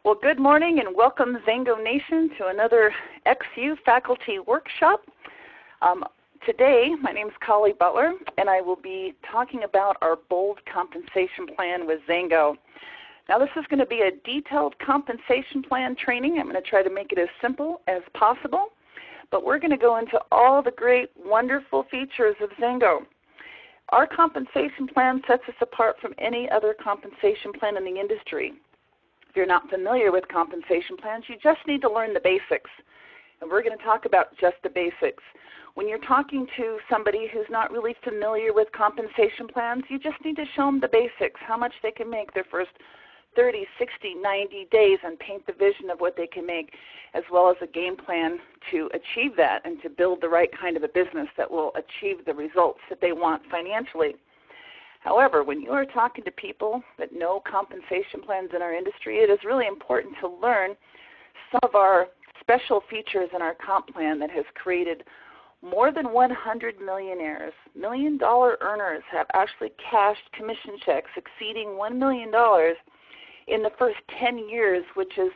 Well, good morning and welcome, XANGO Nation, to another XU faculty workshop. Today, my name is Collie Butler, and I will be talking about our bold compensation plan with XANGO. Now, this is going to be a detailed compensation plan training. I'm going to try to make it as simple as possible, but we're going to go into all the great, wonderful features of XANGO. Our compensation plan sets us apart from any other compensation plan in the industry. If you're not familiar with compensation plans, you just need to learn the basics. And we're going to talk about just the basics. When you're talking to somebody who's not really familiar with compensation plans, you just need to show them the basics, how much they can make their first 30, 60, 90 days, and paint the vision of what they can make, as well as a game plan to achieve that and to build the right kind of a business that will achieve the results that they want financially. However, when you are talking to people that know compensation plans in our industry, it is really important to learn some of our special features in our comp plan that has created more than 100 millionaires. Million-dollar earners have actually cashed commission checks exceeding $1 million in the first 10 years, which is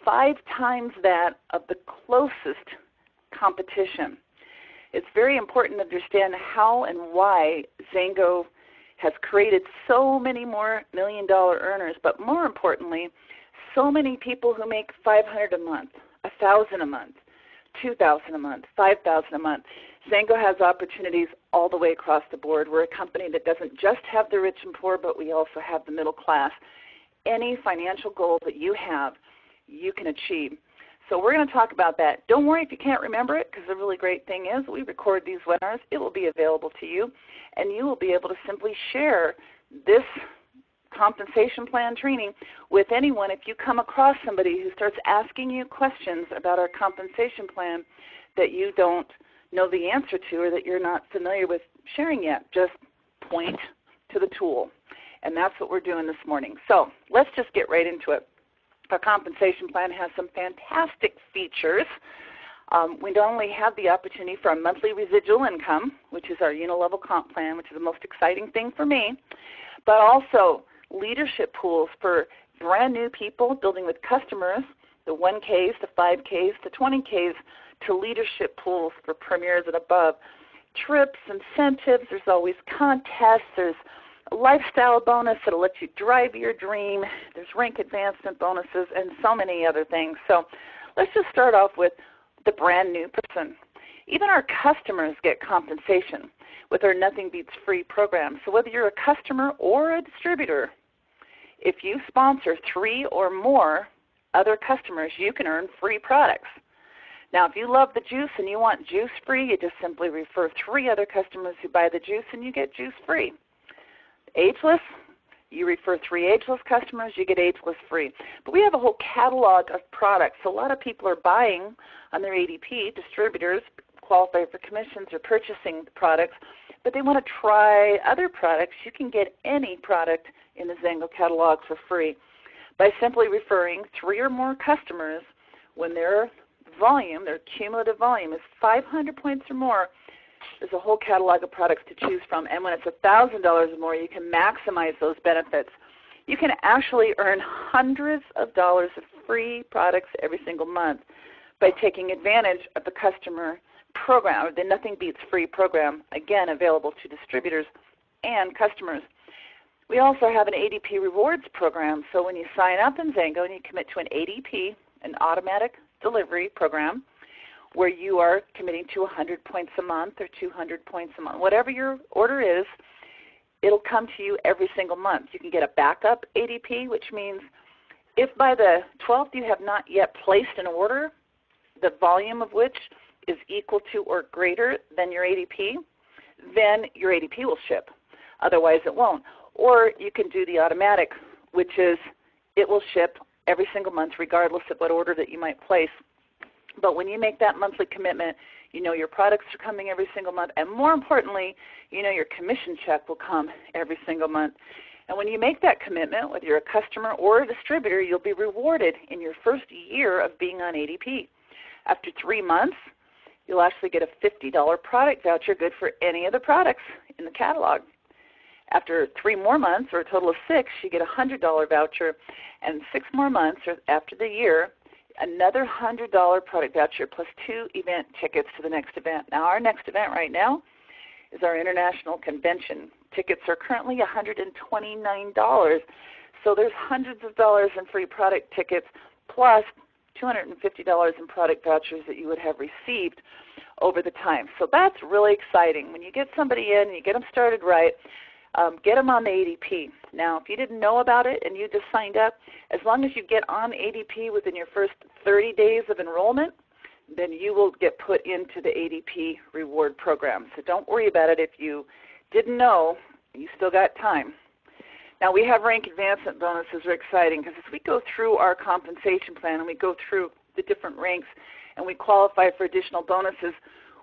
5 times that of the closest competition. It's very important to understand how and why XANGO has created so many more million-dollar earners, but more importantly, so many people who make $500 a month, $1,000 a month, $2,000 a month, $5,000 a month. XANGO has opportunities all the way across the board. We're a company that doesn't just have the rich and poor, but we also have the middle class. Any financial goal that you have, you can achieve. So we're going to talk about that. Don't worry if you can't remember it, because the really great thing is we record these webinars. It will be available to you, and you will be able to simply share this compensation plan training with anyone. If you come across somebody who starts asking you questions about our compensation plan that you don't know the answer to or that you're not familiar with sharing yet, just point to the tool. And that's what we're doing this morning. So let's just get right into it. Our compensation plan has some fantastic features. We not only have the opportunity for a monthly residual income, which is our unilevel comp plan, which is the most exciting thing for me, but also leadership pools for brand new people building with customers, the 1Ks, the 5Ks, the 20Ks, to leadership pools for premiers and above. Trips, incentives, there's always contests, there's a lifestyle bonus that will let you drive your dream, there's rank advancement bonuses, and so many other things. So let's just start off with the brand new person. Even our customers get compensation with our Nothing Beats Free program. So whether you're a customer or a distributor, if you sponsor 3 or more other customers, you can earn free products. Now, if you love the juice and you want juice free, you just simply refer 3 other customers who buy the juice and you get juice free. Ageless, you refer 3 ageless customers, you get ageless free. But we have a whole catalog of products. So a lot of people are buying on their ADP, distributors qualify for commissions or purchasing products, but they want to try other products. You can get any product in the XANGO catalog for free by simply referring 3 or more customers when their volume, their cumulative volume is 500 points or more. There's a whole catalog of products to choose from, and when it's $1,000 or more, you can maximize those benefits. You can actually earn hundreds of dollars of free products every single month by taking advantage of the customer program, or the Nothing Beats Free program, again available to distributors and customers. We also have an ADP rewards program, so when you sign up in XANGO and you commit to an ADP, an automatic delivery program, where you are committing to 100 points a month or 200 points a month. Whatever your order is, it'll come to you every single month. You can get a backup ADP, which means if by the 12th you have not yet placed an order, the volume of which is equal to or greater than your ADP, then your ADP will ship. Otherwise it won't. Or you can do the automatic, which is it will ship every single month regardless of what order that you might place. But when you make that monthly commitment, you know your products are coming every single month, and more importantly, you know your commission check will come every single month. And when you make that commitment, whether you're a customer or a distributor, you'll be rewarded in your first year of being on ADP. After 3 months, you'll actually get a $50 product voucher good for any of the products in the catalog. After 3 more months, or a total of 6, you get a $100 voucher, and 6 more months, or after the year, another $100 product voucher plus 2 event tickets to the next event. Now, our next event right now is our international convention. Tickets are currently $129, so there's hundreds of dollars in free product tickets plus $250 in product vouchers that you would have received over the time. So that's really exciting. When you get somebody in and you get them started right, get them on the ADP. Now, if you didn't know about it and you just signed up, as long as you get on ADP within your first 30 days of enrollment, then you will get put into the ADP reward program. So don't worry about it if you didn't know. You still got time. Now, we have rank advancement bonuses. Are exciting because as we go through our compensation plan and we go through the different ranks and we qualify for additional bonuses,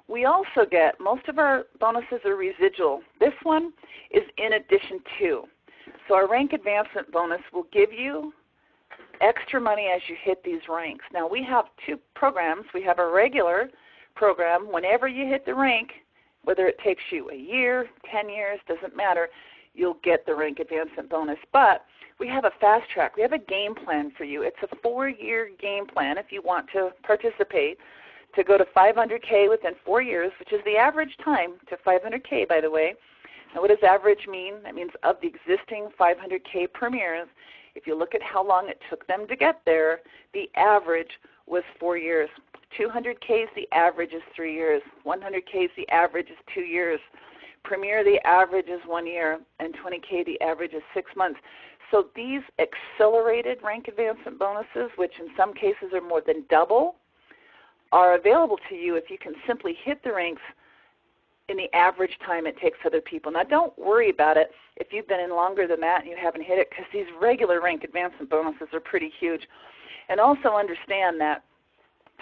we also get, most of our bonuses are residual. This one is in addition to. So our rank advancement bonus will give you extra money as you hit these ranks. Now, we have 2 programs. We have a regular program. Whenever you hit the rank, whether it takes you a year, 10 years, doesn't matter, you'll get the rank advancement bonus. But we have a fast track. We have a game plan for you. It's a 4-year game plan if you want to participate, to go to 500K within 4 years, which is the average time to 500K, by the way. Now, what does average mean? That means of the existing 500K premieres, if you look at how long it took them to get there, the average was 4 years. 200K, the average is 3 years. 100K, the average is 2 years. Premier, the average is 1 year. And 20K, the average is 6 months. So these accelerated rank advancement bonuses, which in some cases are more than double, are available to you if you can simply hit the ranks in the average time it takes other people. Now, don't worry about it if you've been in longer than that and you haven't hit it, because these regular rank advancement bonuses are pretty huge. And also understand that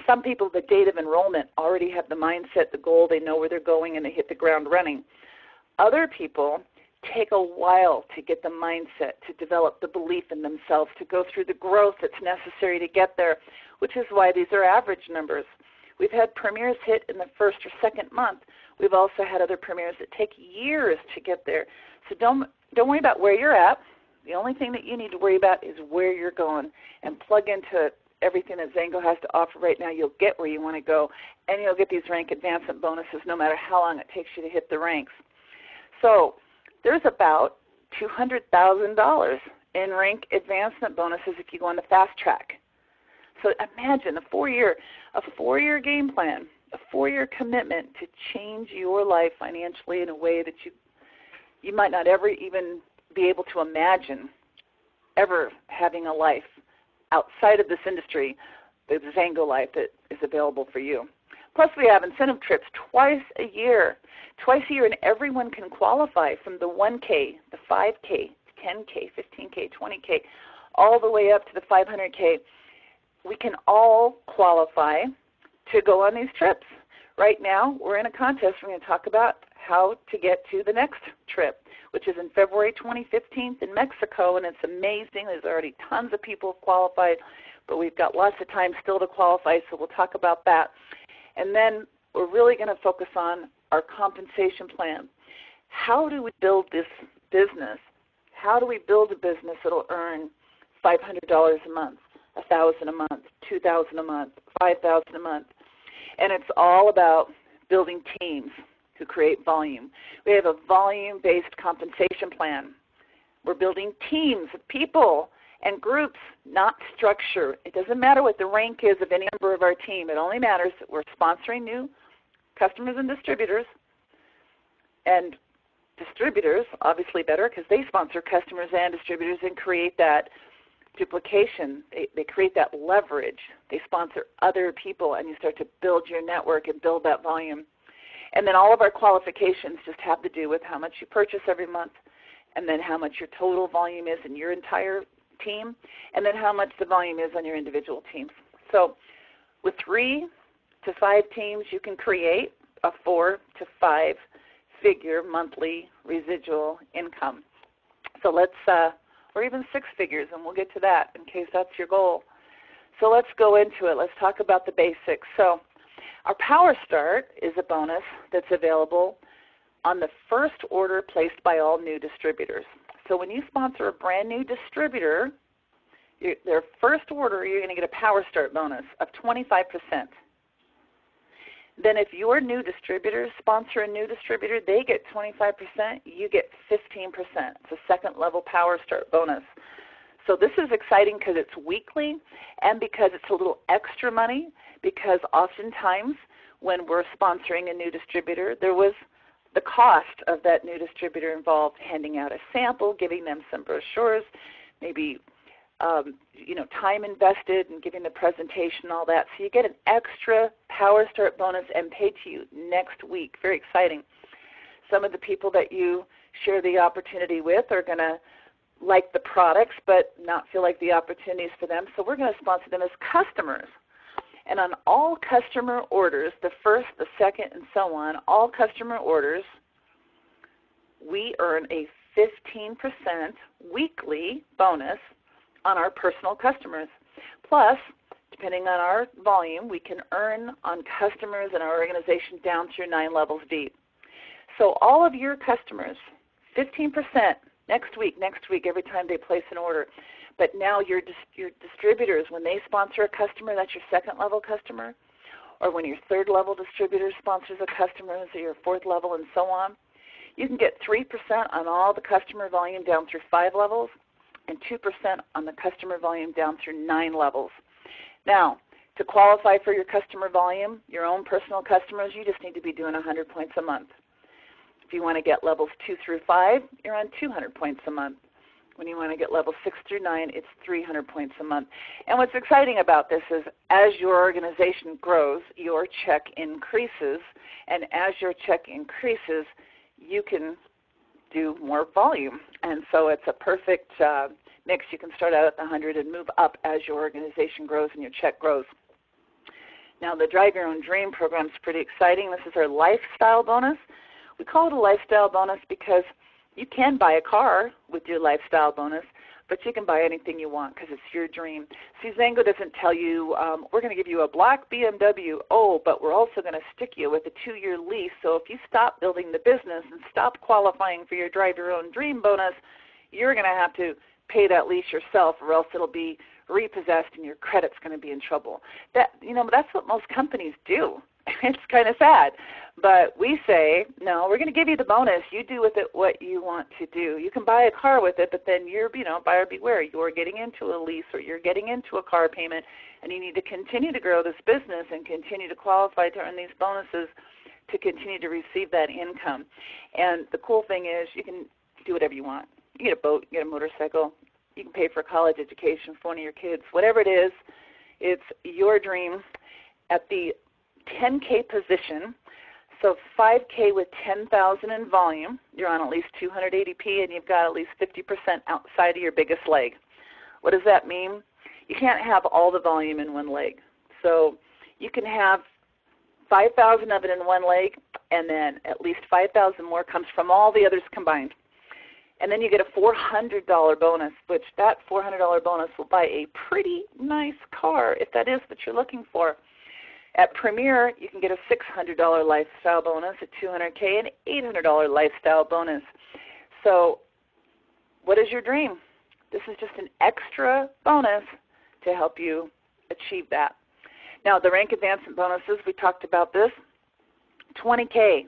some people, the date of enrollment, already have the mindset, the goal, they know where they're going, and they hit the ground running. Other people take a while to get the mindset, to develop the belief in themselves, to go through the growth that's necessary to get there, which is why these are average numbers. We've had premieres hit in the first or second month. We've also had other premieres that take years to get there. So don't worry about where you're at. The only thing that you need to worry about is where you're going, and plug into everything that XANGO has to offer right now. You'll get where you want to go, and you'll get these rank advancement bonuses no matter how long it takes you to hit the ranks. So there's about $200,000 in rank advancement bonuses if you go on the fast track. So imagine a 4-year game plan, a 4-year commitment to change your life financially in a way that you might not ever even be able to imagine ever having a life outside of this industry, the XANGO life that is available for you. Plus, we have incentive trips twice a year, and everyone can qualify from the 1K, the 5K, 10K, 15K, 20K, all the way up to the 500K. We can all qualify to go on these trips. Right now, we're in a contest. We're going to talk about how to get to the next trip, which is in February 2015 in Mexico, and it's amazing. There's already tons of people have qualified, but we've got lots of time still to qualify, so we'll talk about that. And then we're really going to focus on our compensation plan. How do we build this business? How do we build a business that will earn $500 a month, $1,000 a month, $2,000 a month, $5,000 a month? And it's all about building teams to create volume. We have a volume-based compensation plan. We're building teams of people and groups, not structure. It doesn't matter what the rank is of any member of our team. It only matters that we're sponsoring new customers and distributors. And distributors, obviously better because they sponsor customers and distributors and create that duplication. They create that leverage. They sponsor other people, and you start to build your network and build that volume. And then all of our qualifications just have to do with how much you purchase every month, and then how much your total volume is in your entire team, and then how much the volume is on your individual teams. So with 3 to 5 teams, you can create a 4 to 5 figure monthly residual income. So let's, or even 6 figures, and we'll get to that in case that's your goal. So let's go into it. Let's talk about the basics. So our Power Start is a bonus that's available on the first order placed by all new distributors. So when you sponsor a brand new distributor, their first order, you're going to get a Power Start bonus of 25%. Then if your new distributors sponsor a new distributor, they get 25%, you get 15%. It's a second level Power Start bonus. So this is exciting because it's weekly and because it's a little extra money, because oftentimes when we're sponsoring a new distributor, there was the cost of that new distributor involved, handing out a sample, giving them some brochures, maybe time invested in giving the presentation, all that. So you get an extra Power Start bonus and paid to you next week. Very exciting. Some of the people that you share the opportunity with are going to like the products but not feel like the opportunity is for them. So we're going to sponsor them as customers. And on all customer orders, the first, the second, and so on, all customer orders, we earn a 15% weekly bonus on our personal customers. Plus, depending on our volume, we can earn on customers in our organization down through 9 levels deep. So all of your customers, 15% next week, every time they place an order. But now your distributors, when they sponsor a customer, that's your second level customer, or when your third level distributor sponsors a customer, so your fourth level and so on, you can get 3% on all the customer volume down through 5 levels, and 2% on the customer volume down through 9 levels. Now, to qualify for your customer volume, your own personal customers, you just need to be doing 100 points a month. If you want to get levels 2 through 5, you're on 200 points a month. When you want to get levels 6 through 9, it's 300 points a month. And what's exciting about this is as your organization grows, your check increases. And as your check increases, you can do more volume. And so it's a perfect mix. You can start out at the 100 and move up as your organization grows and your check grows. Now, the Drive Your Own Dream program is pretty exciting. This is our lifestyle bonus. We call it a lifestyle bonus because you can buy a car with your lifestyle bonus, but you can buy anything you want because it's your dream. See, XANGO doesn't tell you, we're going to give you a black BMW, but we're also going to stick you with a 2-year lease. So if you stop building the business and stop qualifying for your Drive Your Own Dream bonus, you're going to have to pay that lease yourself, or else it'll be repossessed and your credit's going to be in trouble. That's what most companies do. It's kind of sad. But we say, no, we're going to give you the bonus. You do with it what you want to do. You can buy a car with it, but then you're, buyer beware. You're getting into a lease or you're getting into a car payment, and you need to continue to grow this business and continue to qualify to earn these bonuses to continue to receive that income. And the cool thing is you can do whatever you want. You get a boat, you get a motorcycle, you can pay for a college education for one of your kids. Whatever it is, it's your dream. At the 10K position, so 5K with 10,000 in volume, you're on at least 200 ADP and you've got at least 50% outside of your biggest leg. What does that mean? You can't have all the volume in one leg. So you can have 5,000 of it in one leg, and then at least 5,000 more comes from all the others combined. And then you get a $400 bonus, which that $400 bonus will buy a pretty nice car if that is what you're looking for. At Premier, you can get a $600 lifestyle bonus, a $200K, and $800 lifestyle bonus. So what is your dream? This is just an extra bonus to help you achieve that. Now, the rank advancement bonuses, we talked about this. 20K,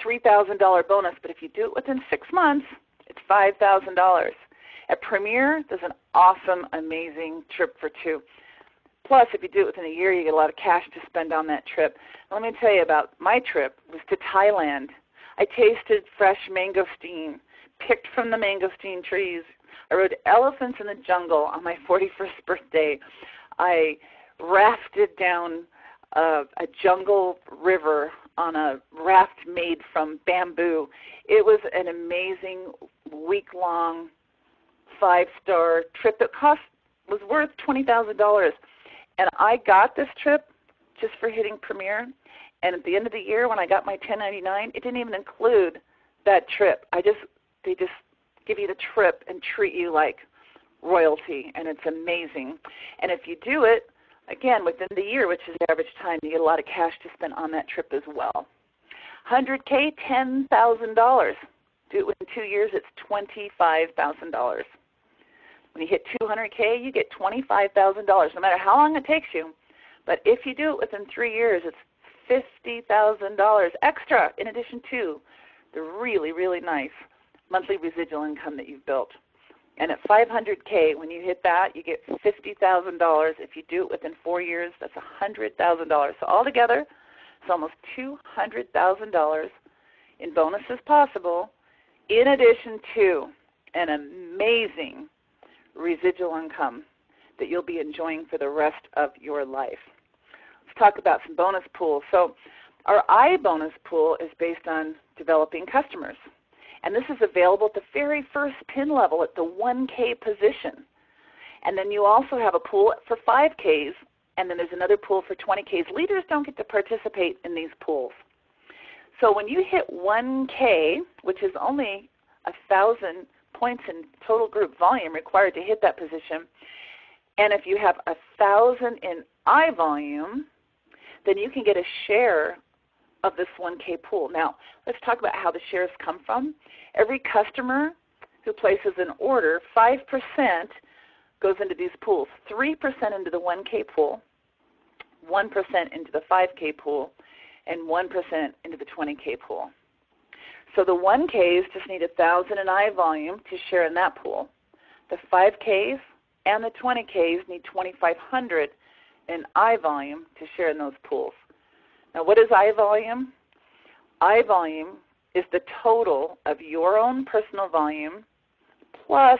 $3,000 bonus, but if you do it within 6 months, it's $5,000. At Premier, there's an awesome, amazing trip for 2. Plus, if you do it within a year, you get a lot of cash to spend on that trip. Let me tell you about my trip. It was to Thailand. I tasted fresh mangosteen, picked from the mangosteen trees. I rode elephants in the jungle on my 41st birthday. I rafted down a jungle river on a raft made from bamboo. It was an amazing week-long 5-star trip that was worth $20,000. And I got this trip just for hitting Premier. And at the end of the year, when I got my 1099, it didn't even include that trip. They just give you the trip and treat you like royalty, and it's amazing. And if you do it, again, within the year, which is the average time, you get a lot of cash to spend on that trip as well. 100K, $10,000. Do it within 2 years, it's $25,000. When you hit 200K, you get $25,000, no matter how long it takes you. But if you do it within 3 years, it's $50,000 extra in addition to the really, really nice monthly residual income that you've built. And at 500K, when you hit that, you get $50,000. If you do it within 4 years, that's $100,000. So altogether, it's almost $200,000 in bonuses possible, in addition to an amazing residual income that you'll be enjoying for the rest of your life. Let's talk about some bonus pools. So our I bonus pool is based on developing customers. And this is available at the very first pin level at the 1K position. And then you also have a pool for 5Ks, and then there's another pool for 20Ks. Leaders don't get to participate in these pools. So when you hit 1K, which is only 1,000 points in total group volume required to hit that position, and if you have 1,000 in I volume, then you can get a share of this 1K pool. Now, let's talk about how the shares come from. Every customer who places an order, 5% goes into these pools, 3% into the 1K pool, 1% into the 5K pool, and 1% into the 20K pool. So the 1Ks just need 1,000 in I volume to share in that pool. The 5Ks and the 20Ks need 2,500 in I volume to share in those pools. Now, what is I volume? I volume is the total of your own personal volume plus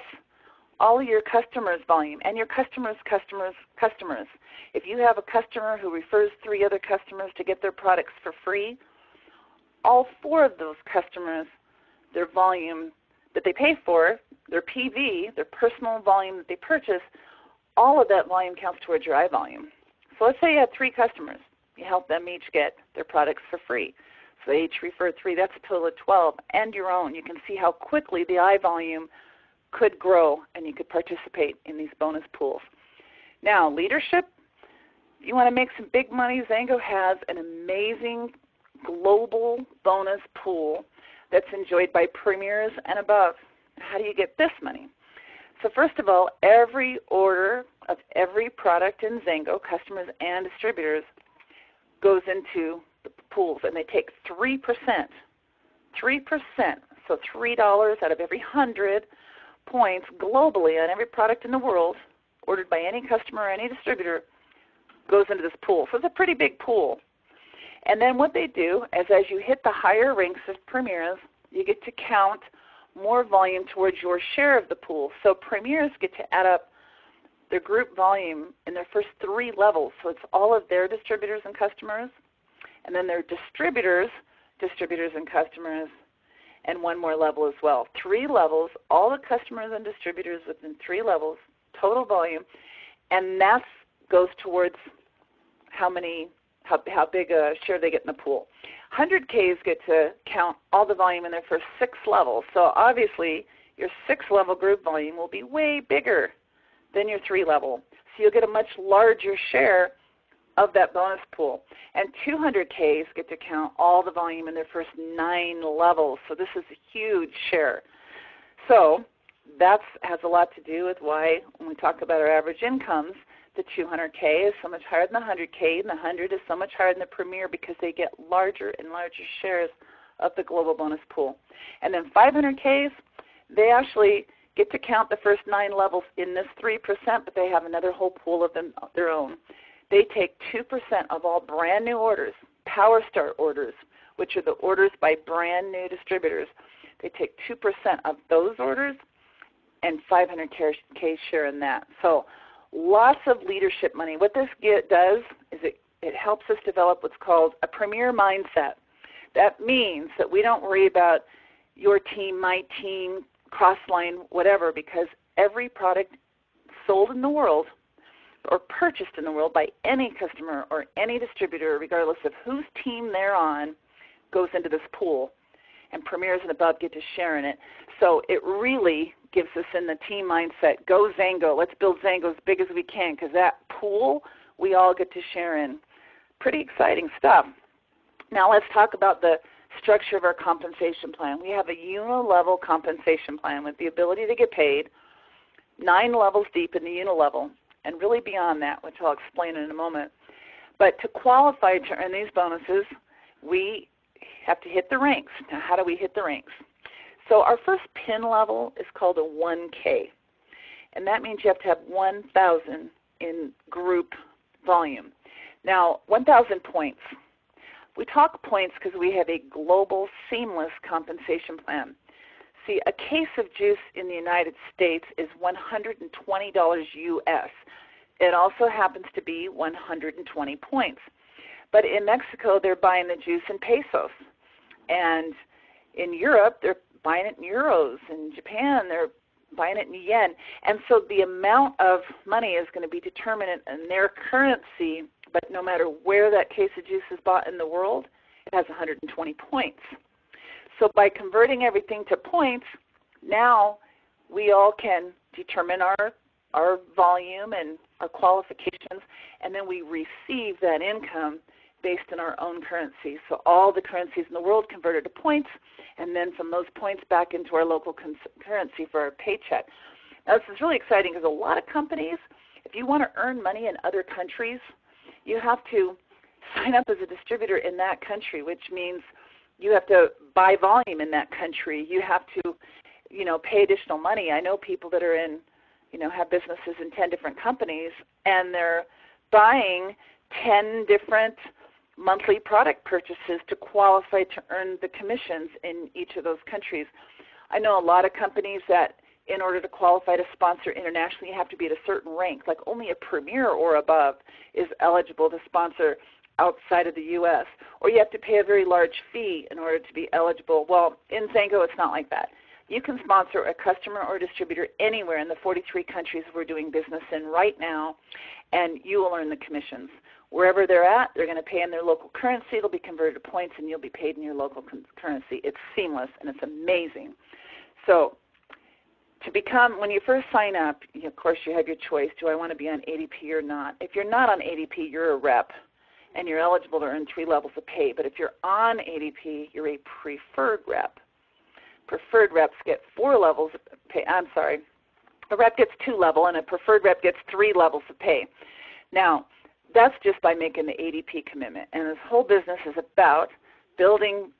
all of your customers' volume and your customers' customers. If you have a customer who refers 3 other customers to get their products for free, all 4 of those customers, their volume that they pay for, their PV, their personal volume that they purchase, all of that volume counts towards your I volume. So let's say you had 3 customers. You help them each get their products for free. So they each referred 3. That's a total of 12, and your own. You can see how quickly the I volume could grow, and you could participate in these bonus pools. Now, leadership, if you want to make some big money, XANGO has an amazing global bonus pool that's enjoyed by premiers and above. How do you get this money? So first of all, every order of every product in XANGO, customers and distributors, goes into the pools, and they take 3%. 3%, so $3 out of every 100 points globally on every product in the world ordered by any customer or any distributor goes into this pool. So it's a pretty big pool. And then what they do is as you hit the higher ranks of premiers, you get to count more volume towards your share of the pool. So premiers get to add up their group volume in their first 3 levels. So it's all of their distributors and customers, and then their distributors and customers, and 1 more level as well. 3 levels, all the customers and distributors within 3 levels, total volume, and that goes towards how big a share they get in the pool. 100Ks get to count all the volume in their first 6 levels. So obviously your 6-level group volume will be way bigger than your 3-level. So you'll get a much larger share of that bonus pool. And 200Ks get to count all the volume in their first 9 levels. So this is a huge share. So that has a lot to do with why when we talk about our average incomes, the 200K is so much higher than the 100K, and the 100 is so much higher than the premier because they get larger and larger shares of the global bonus pool. And then 500Ks, they actually get to count the first 9 levels in this 3%, but they have another whole pool of their own. They take 2% of all brand new orders, Power Start orders, which are the orders by brand new distributors. They take 2% of those orders, and 500K share in that. So lots of leadership money. What this does is it helps us develop what's called a premier mindset. That means that we don't worry about your team, my team, cross-line, whatever, because every product sold in the world or purchased in the world by any customer or any distributor, regardless of whose team they're on, goes into this pool. And premiers and above get to share in it. So it really gives us in the team mindset, go XANGO, let's build XANGO as big as we can, because that pool we all get to share in. Pretty exciting stuff. Now let's talk about the structure of our compensation plan. We have a uni-level compensation plan with the ability to get paid 9 levels deep in the uni-level and really beyond that, which I'll explain in a moment. But to qualify to earn these bonuses, we have to hit the ranks. Now, how do we hit the ranks? So our first PIN level is called a 1K, and that means you have to have 1,000 in group volume. Now, 1,000 points. We talk points because we have a global seamless compensation plan. See, a case of juice in the United States is $120 US. It also happens to be 120 points. But in Mexico, they're buying the juice in pesos. And in Europe, they're buying it in euros. In Japan, they're buying it in yen. And so the amount of money is going to be determined in their currency, but no matter where that case of juice is bought in the world, it has 120 points. So by converting everything to points, now we all can determine our volume and our qualifications, and then we receive that income based on our own currency. So all the currencies in the world converted to points, and then from those points back into our local currency for our paycheck. Now this is really exciting because a lot of companies, if you want to earn money in other countries, you have to sign up as a distributor in that country, which means you have to buy volume in that country. You have to, pay additional money. I know people that are in, have businesses in 10 different companies, and they're buying 10 different monthly product purchases to qualify to earn the commissions in each of those countries. I know a lot of companies that in order to qualify to sponsor internationally, you have to be at a certain rank, like only a premier or above is eligible to sponsor outside of the U.S., or you have to pay a very large fee in order to be eligible. Well, in XANGO, it's not like that. You can sponsor a customer or distributor anywhere in the 43 countries we're doing business in right now, and you will earn the commissions. Wherever they're at, they're going to pay in their local currency. It'll be converted to points, and you'll be paid in your local currency. It's seamless, and it's amazing. So to become, when you first sign up, of course, you have your choice. Do I want to be on ADP or not? If you're not on ADP, you're a rep, and you're eligible to earn 3 levels of pay. But if you're on ADP, you're a preferred rep. Preferred reps get 4 levels of pay. I'm sorry. A rep gets 2 levels, and a preferred rep gets 3 levels of pay. Now, that's just by making the ADP commitment. And this whole business is about building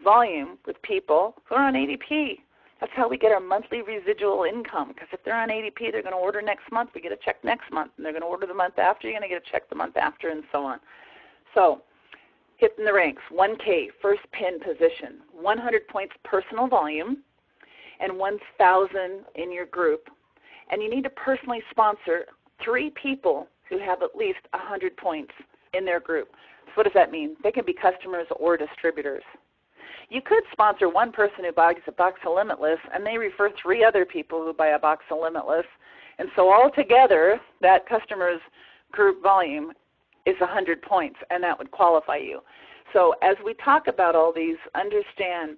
volume with people who are on ADP. That's how we get our monthly residual income, because if they're on ADP, they're going to order next month, we get a check next month, and they're going to order the month after, you're going to get a check the month after, and so on. So hitting the ranks, 1K, first pin position, 100 points personal volume, and 1,000 in your group. And you need to personally sponsor 3 people who have at least 100 points in their group. So what does that mean? They can be customers or distributors. You could sponsor one person who buys a box of Limitless, and they refer 3 other people who buy a box of Limitless. And so altogether, that customer's group volume is 100 points, and that would qualify you. So as we talk about all these, understand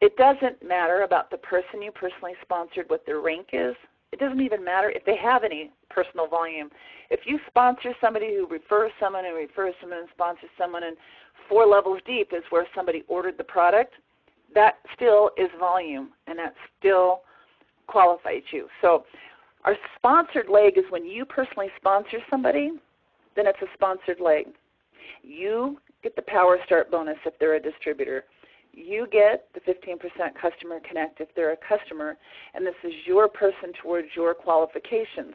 it doesn't matter about the person you personally sponsored, what their rank is. It doesn't even matter if they have any personal volume. If you sponsor somebody who refers someone and refers someone and sponsors someone, and 4 levels deep is where somebody ordered the product, that still is volume, and that still qualifies you. So our sponsored leg is when you personally sponsor somebody, then it's a sponsored leg. You get the Power Start bonus if they're a distributor. You get the 15% Customer Connect if they're a customer, and this is your person towards your qualifications.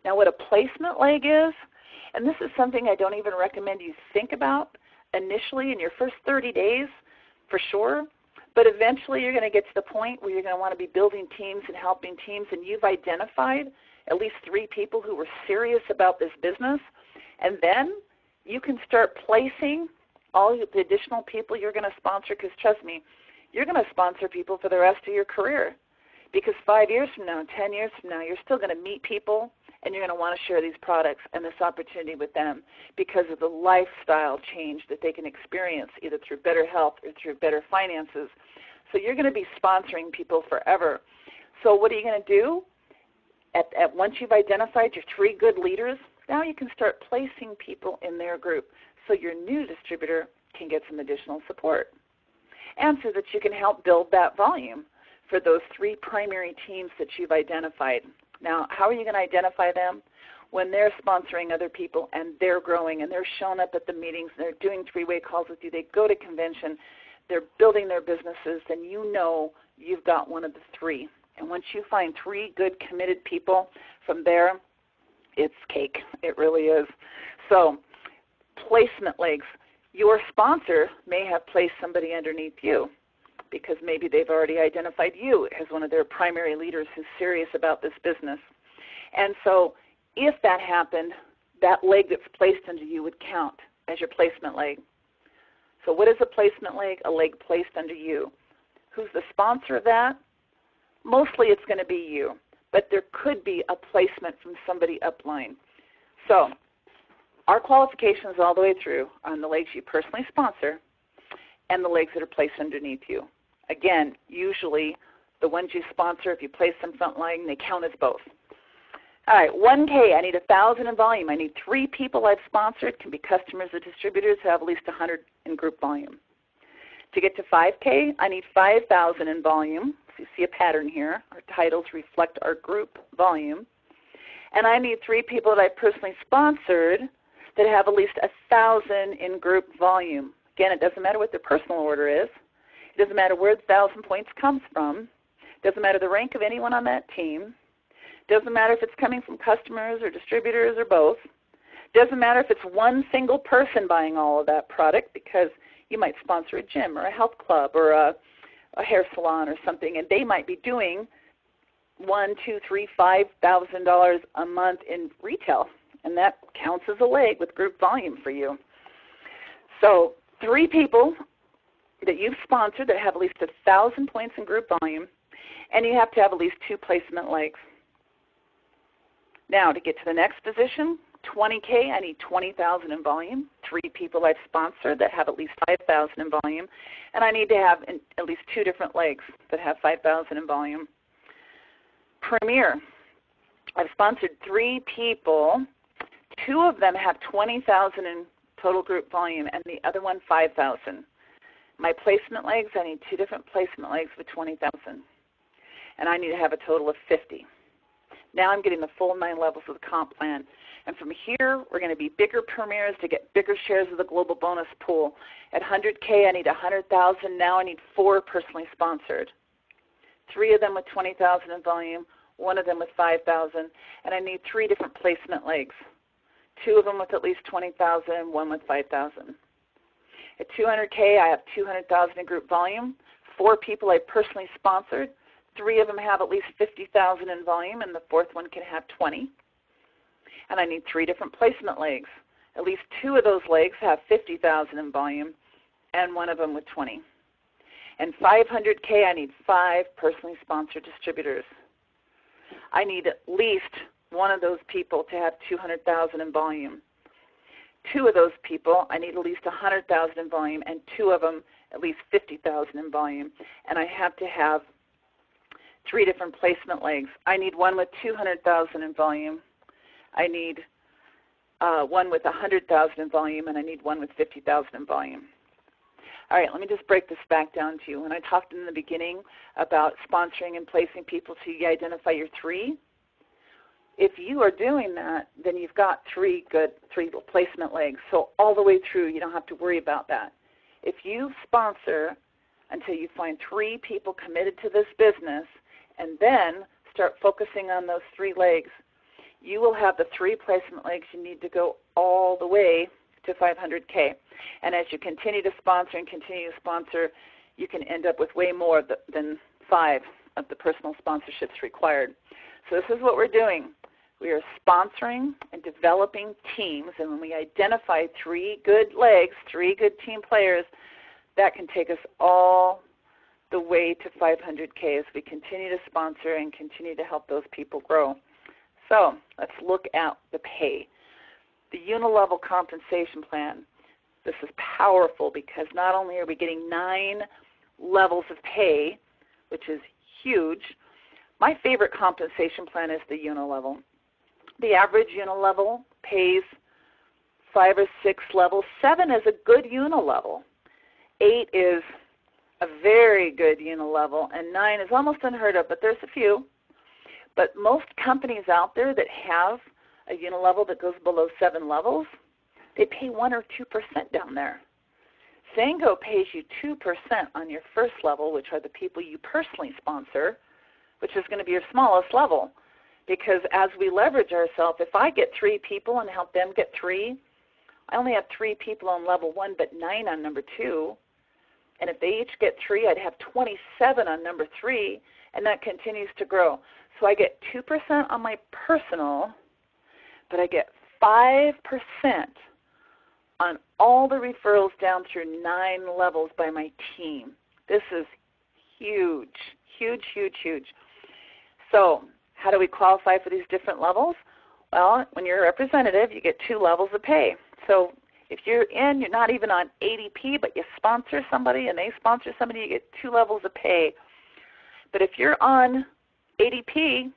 Now what a placement leg is, and this is something I don't even recommend you think about initially in your first 30 days for sure, but eventually you're going to get to the point where you're going to want to be building teams and helping teams, and you've identified at least 3 people who were serious about this business, and then you can start placing all the additional people you're going to sponsor, because trust me, you're going to sponsor people for the rest of your career, because 5 years from now, 10 years from now, you're still going to meet people, and you're going to want to share these products and this opportunity with them because of the lifestyle change that they can experience either through better health or through better finances. So you're going to be sponsoring people forever. So what are you going to do? Once you've identified your 3 good leaders, now you can start placing people in their group so your new distributor can get some additional support. and so that you can help build that volume for those 3 primary teams that you've identified. Now, how are you going to identify them? When they're sponsoring other people and they're growing and they're showing up at the meetings and they're doing 3-way calls with you, they go to convention, they're building their businesses, then you know you've got one of the 3. And once you find 3 good committed people from there, it's cake. It really is. So placement legs. Your sponsor may have placed somebody underneath you because maybe they've already identified you as one of their primary leaders who's serious about this business. And so if that happened, that leg that's placed under you would count as your placement leg. So what is a placement leg? A leg placed under you. Who's the sponsor of that? Mostly it's going to be you, but there could be a placement from somebody upline. So our qualifications all the way through on the legs you personally sponsor and the legs that are placed underneath you. Again, usually the ones you sponsor, if you place them front line, they count as both. All right, 1K, I need 1,000 in volume. I need 3 people I've sponsored, can be customers or distributors who have at least 100 in group volume. To get to 5K, I need 5,000 in volume. So you see a pattern here. Our titles reflect our group volume. And I need 3 people that I've personally sponsored that have at least 1,000 in group volume. Again, it doesn't matter what their personal order is. It doesn't matter where the 1,000 points comes from. It doesn't matter the rank of anyone on that team. Doesn't matter if it's coming from customers or distributors or both. Doesn't matter if it's one single person buying all of that product, because you might sponsor a gym or a health club or a hair salon or something, and they might be doing $1,000, $2,000, $3,000, $5,000 a month in retail, and that counts as a leg with group volume for you. So 3 people that you've sponsored that have at least 1,000 points in group volume, and you have to have at least 2 placement legs. Now, to get to the next position, 20K, I need 20,000 in volume, 3 people I've sponsored that have at least 5,000 in volume, and I need to have at least 2 different legs that have 5,000 in volume. Premier, I've sponsored 3 people. 2 of them have 20,000 in total group volume, and the other one 5,000. My placement legs, I need 2 different placement legs with 20,000, and I need to have a total of 50. Now I'm getting the full 9 levels of the comp plan. And from here, we're going to be bigger premiers to get bigger shares of the global bonus pool. At 100K, I need 100,000. Now I need 4 personally sponsored. 3 of them with 20,000 in volume, 1 of them with 5,000. And I need 3 different placement legs. 2 of them with at least 20,000, 1 with 5,000. At 200K, I have 200,000 in group volume. 4 people I personally sponsored. 3 of them have at least 50,000 in volume, and the 4th one can have 20. And I need 3 different placement legs. At least 2 of those legs have 50,000 in volume, and 1 of them with 20. And 500K, I need 5 personally sponsored distributors. I need at least 1 of those people to have 200,000 in volume. 2 of those people, I need at least 100,000 in volume, and 2 of them at least 50,000 in volume. And I have to have 3 different placement legs. I need 1 with 200,000 in volume. I need 1 with 100,000 in volume, and I need 1 with 50,000 in volume. All right, let me just break this back down to you. When I talked in the beginning about sponsoring and placing people so you identify your 3, if you are doing that, then you've got 3 placement legs. So all the way through, you don't have to worry about that. If you sponsor until you find 3 people committed to this business and then start focusing on those 3 legs, you will have the 3 placement legs you need to go all the way to 500K. And as you continue to sponsor and continue to sponsor, you can end up with way more than 5 of the personal sponsorships required. So this is what we're doing. We are sponsoring and developing teams, and when we identify 3 good legs, 3 good team players, that can take us all the way to 500K as we continue to sponsor and continue to help those people grow. So let's look at the pay. The unilevel compensation plan. This is powerful because not only are we getting 9 levels of pay, which is huge, my favorite compensation plan is the unilevel. The average unilevel pays 5 or 6 levels. 7 is a good unilevel. 8 is a very good unilevel, and 9 is almost unheard of, but there's a few. But most companies out there that have a unilevel that goes below 7 levels, they pay 1 or 2% down there. XANGO pays you 2% on your first level, which are the people you personally sponsor, which is going to be your smallest level. Because as we leverage ourselves, if I get 3 people and help them get 3, I only have 3 people on level 1 but 9 on number 2. And if they each get 3, I'd have 27 on number 3, and that continues to grow. So I get 2% on my personal, but I get 5% on all the referrals down through 9 levels by my team. This is huge, huge, huge, huge. So how do we qualify for these different levels? Well, when you're a representative, you get 2 levels of pay. So if you're not even on ADP, but you sponsor somebody and they sponsor somebody, you get 2 levels of pay. But if you're on ADP,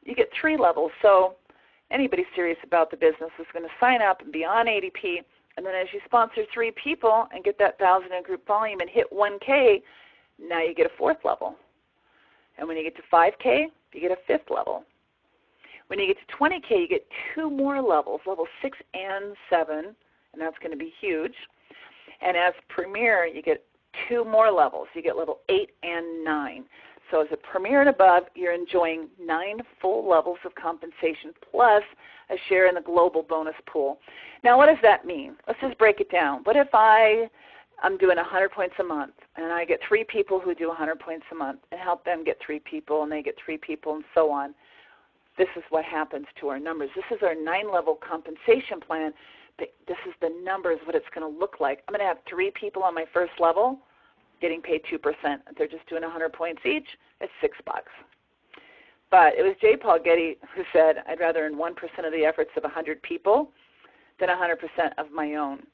you get 3 levels. So anybody serious about the business is going to sign up and be on ADP. And then as you sponsor 3 people and get that 1,000 in group volume and hit 1K, now you get a 4th level. And when you get to 5K, you get a 5th level. When you get to 20K, you get 2 more levels, level 6 and 7, and that's going to be huge. And as Premier, you get 2 more levels. You get level 8 and 9. So as a Premier and above, you're enjoying 9 full levels of compensation plus a share in the global bonus pool. Now, what does that mean? Let's just break it down. What if I'm doing 100 points a month, and I get 3 people who do 100 points a month and help them get 3 people, and they get 3 people, and so on. This is what happens to our numbers. This is our 9-level compensation plan. This is the numbers, what it's going to look like. I'm going to have 3 people on my first level getting paid 2%. If they're just doing 100 points each, it's $6. But it was J. Paul Getty who said, I'd rather earn 1% of the efforts of 100 people than 100% of my own.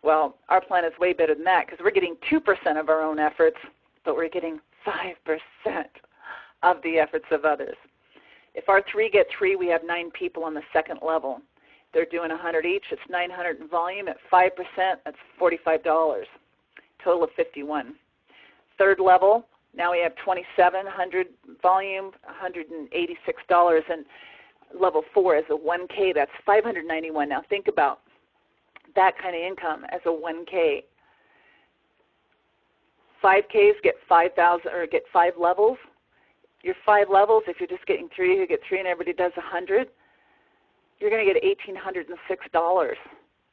Well, our plan is way better than that because we're getting 2% of our own efforts, but we're getting 5% of the efforts of others. If our 3 get 3, we have 9 people on the 2nd level. They're doing 100 each. It's 900 in volume. At 5%, that's $45. Total of 51. 3rd level, now we have 2,700 volume, $186. And level 4 is a 1K. That's $591. Now think about that kind of income as a 1K. 5Ks get 5,000 or get 5 levels. Your 5 levels, if you're just getting 3, you get 3 and everybody does 100, you're going to get $1,806. Of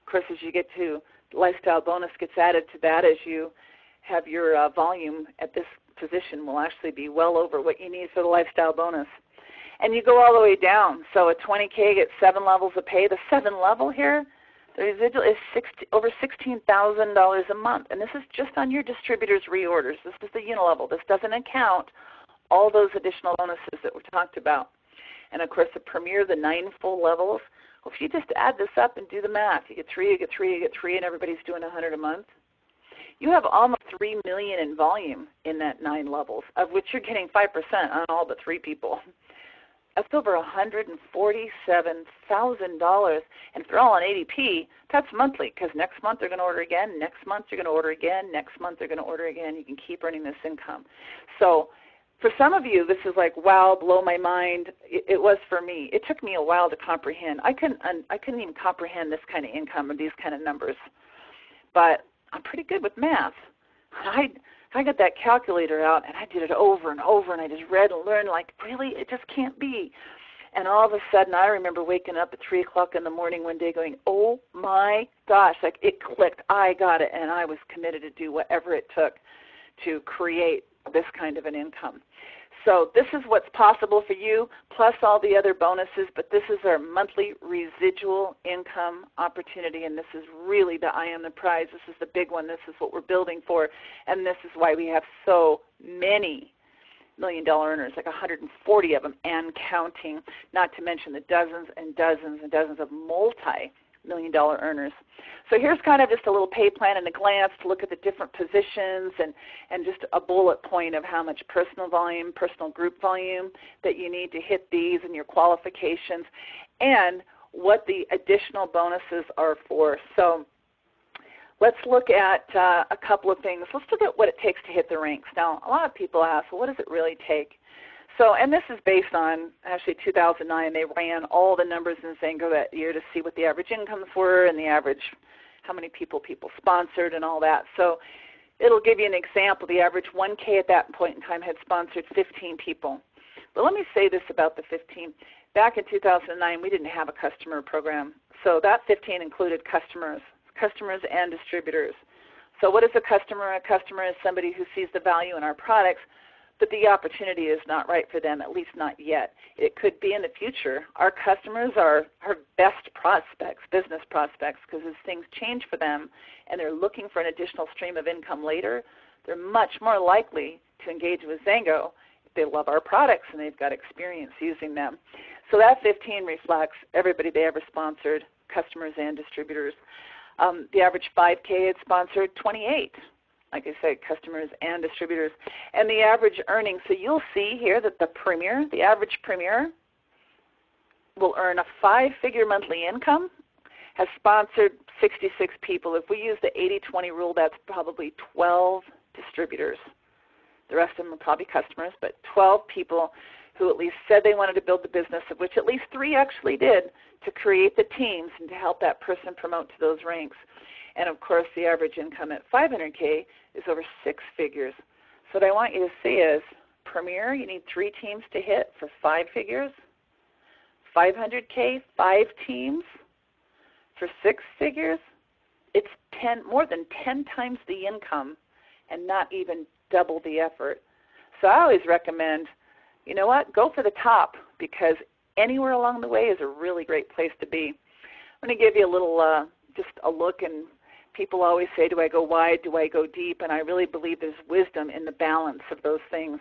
course, as you get to lifestyle bonus gets added to that as you have your volume at this position will actually be well over what you need for the lifestyle bonus. And you go all the way down. So a 20K gets 7 levels of pay. The 7 level here, the residual is over $16,000 a month. And this is just on your distributor's reorders. This is the unilevel. This doesn't account all those additional bonuses that we talked about. And, of course, the Premier, the 9 full levels, well, if you just add this up and do the math, you get 3, you get 3, you get 3, and everybody's doing 100 a month. You have almost $3 million in volume in that 9 levels, of which you're getting 5% on all but 3 people. That's over $147,000. And if they're all on ADP, that's monthly because next month they're going to order again, next month they're going to order again, next month they're going to order again. You can keep earning this income. So for some of you, this is like, wow, blow my mind. It was for me. It took me a while to comprehend. I couldn't even comprehend this kind of income and these kind of numbers. But I'm pretty good with math. I got that calculator out, and I did it over and over, and I just read and learned, like, really? It just can't be. And all of a sudden, I remember waking up at 3 o'clock in the morning one day going, oh, my gosh, like it clicked. I got it, and I was committed to do whatever it took to create this kind of an income. So this is what's possible for you, plus all the other bonuses, but this is our monthly residual income opportunity, and this is really the eye on the prize. This is the big one. This is what we're building for, and this is why we have so many million-dollar earners, like 140 of them and counting, not to mention the dozens and dozens and dozens of multi-million-dollar earners. So here's kind of just a little pay plan and a glance to look at the different positions and just a bullet point of how much personal volume, personal group volume that you need to hit these and your qualifications and what the additional bonuses are for. So let's look at a couple of things. Let's look at what it takes to hit the ranks. Now, a lot of people ask, well, what does it really take? So, and this is based on actually 2009. They ran all the numbers in XANGO that year to see what the average incomes were and the average, how many people sponsored and all that. So it'll give you an example. The average 1K at that point in time had sponsored 15 people. But let me say this about the 15. Back in 2009, we didn't have a customer program. So that 15 included customers and distributors. So what is a customer? A customer is somebody who sees the value in our products, but the opportunity is not right for them, at least not yet. It could be in the future. Our customers are our best prospects, business prospects, because as things change for them and they're looking for an additional stream of income later, they're much more likely to engage with XANGO if they love our products and they've got experience using them. So that 15 reflects everybody they ever sponsored, customers and distributors. The average 5K had sponsored 28. Like I said, customers and distributors. And the average earnings, so you'll see here that the average premier will earn a 5-figure monthly income, has sponsored 66 people. If we use the 80-20 rule, that's probably 12 distributors. The rest of them are probably customers, but 12 people who at least said they wanted to build the business, of which at least 3 actually did, to create the teams and to help that person promote to those ranks. And of course, the average income at 500K is over 6 figures. So what I want you to see is, Premier, you need 3 teams to hit for 5 figures. 500K, 5 teams for 6 figures. It's more than 10 times the income and not even double the effort. So I always recommend, you know what, go for the top, because anywhere along the way is a really great place to be. I'm going to give you a little, just a look, and people always say, do I go wide, do I go deep? And I really believe there's wisdom in the balance of those things.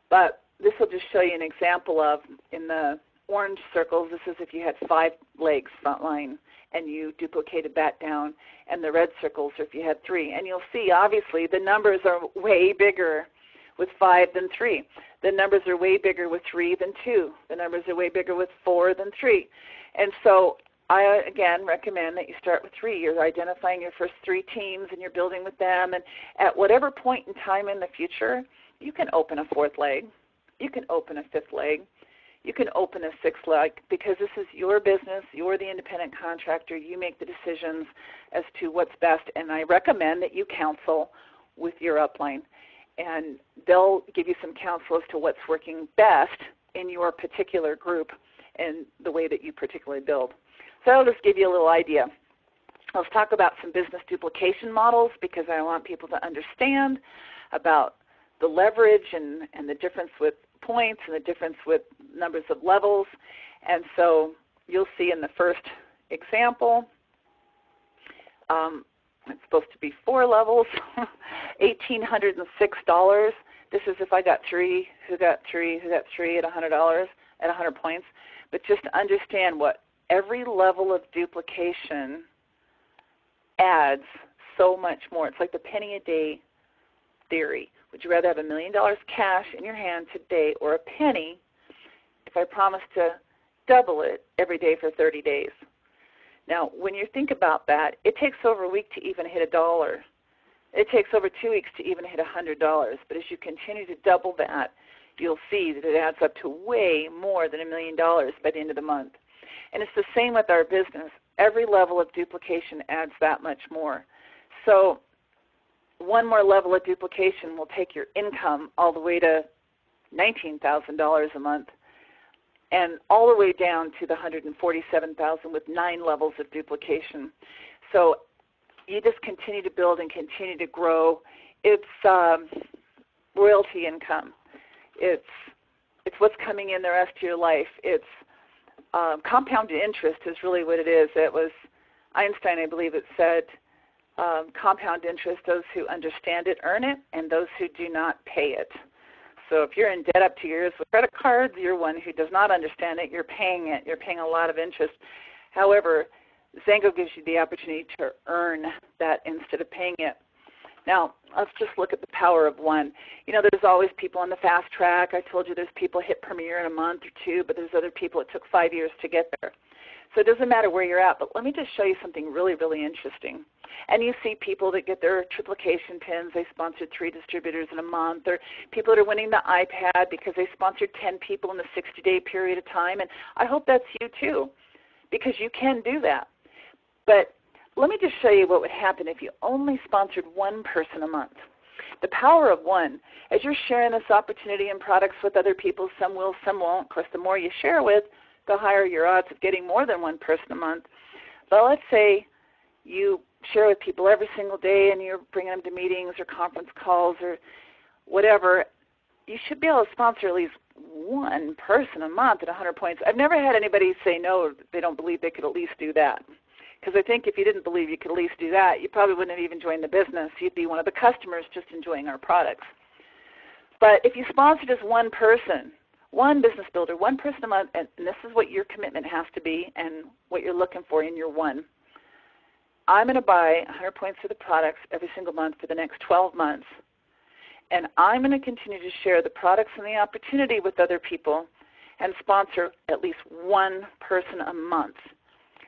But this will just show you an example of, in the orange circles, this is if you had 5 legs front line and you duplicated that down, and the red circles are if you had 3. And you'll see, obviously, the numbers are way bigger with 5 than 3. The numbers are way bigger with 3 than 2. The numbers are way bigger with 4 than 3. And so I, again, recommend that you start with 3. You're identifying your first 3 teams and you're building with them. And at whatever point in time in the future, you can open a 4th leg. You can open a 5th leg. You can open a 6th leg, because this is your business. You're the independent contractor. You make the decisions as to what's best. And I recommend that you counsel with your upline. And they'll give you some counsel as to what's working best in your particular group and the way that you particularly build. So I'll just give you a little idea. Let's talk about some business duplication models, because I want people to understand about the leverage and the difference with points and the difference with numbers of levels. And so you'll see in the first example, it's supposed to be 4 levels, $1,806. This is if I got 3, who got 3, who got 3 at $100, at 100 points. But just to understand what every level of duplication adds so much more. It's like the penny a day theory. Would you rather have $1 million cash in your hand today or a penny if I promise to double it every day for 30 days? Now, when you think about that, it takes over a week to even hit $1. It takes over 2 weeks to even hit $100. But as you continue to double that, you'll see that it adds up to way more than $1 million by the end of the month. And it's the same with our business. Every level of duplication adds that much more. So one more level of duplication will take your income all the way to $19,000 a month, and all the way down to the $147,000 with 9 levels of duplication. So you just continue to build and continue to grow. It's royalty income. It's what's coming in the rest of your life. It's compounded interest is really what it is. It was Einstein, I believe, it said, compound interest, those who understand it earn it, and those who do not pay it. So if you're in debt up to your ears with credit cards, you're one who does not understand it. You're paying it. You're paying a lot of interest. However, XANGO gives you the opportunity to earn that instead of paying it. Now, let's just look at the power of one. You know, there's always people on the fast track. I told you there's people hit Premier in a month or 2, but there's other people it took 5 years to get there. So it doesn't matter where you're at, but let me just show you something really, really interesting. And you see people that get their triplication pins, they sponsored 3 distributors in a month, or people that are winning the iPad because they sponsored 10 people in the 60-day period of time. And I hope that's you too, because you can do that. But let me just show you what would happen if you only sponsored 1 person a month. The power of 1. As you're sharing this opportunity and products with other people, some will, some won't. Of course, the more you share with, the higher your odds of getting more than 1 person a month. But let's say you share with people every single day and you're bringing them to meetings or conference calls or whatever. You should be able to sponsor at least 1 person a month at 100 points. I've never had anybody say no, they don't believe they could at least do that. Because I think if you didn't believe you could at least do that, you probably wouldn't have even joined the business. You'd be one of the customers just enjoying our products. But if you sponsored as 1 person, 1 business builder, 1 person a month, and this is what your commitment has to be and what you're looking for in your 1. I'm going to buy 100 points of the products every single month for the next 12 months. And I'm going to continue to share the products and the opportunity with other people and sponsor at least 1 person a month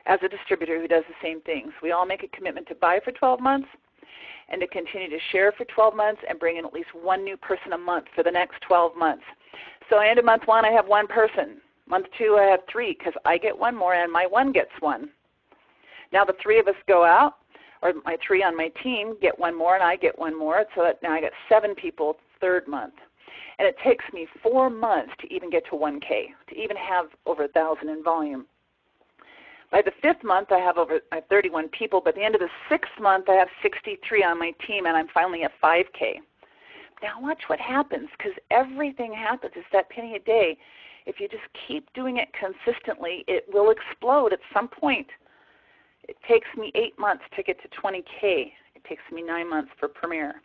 as a distributor who does the same things. We all make a commitment to buy for 12 months and to continue to share for 12 months and bring in at least 1 new person a month for the next 12 months. So I end of month 1, I have 1 person. Month 2, I have 3 because I get 1 more and my 1 gets 1. Now the 3 of us go out, or my 3 on my team get 1 more and I get 1 more, so that now I got 7 people 3rd month. And it takes me 4 months to even get to 1K, to even have over 1,000 in volume. By the 5th month, I have 31 people. By the end of the 6th month, I have 63 on my team, and I'm finally at 5K. Now watch what happens, because everything happens. It's that penny a day. If you just keep doing it consistently, it will explode at some point. It takes me 8 months to get to 20K. It takes me 9 months for Premier.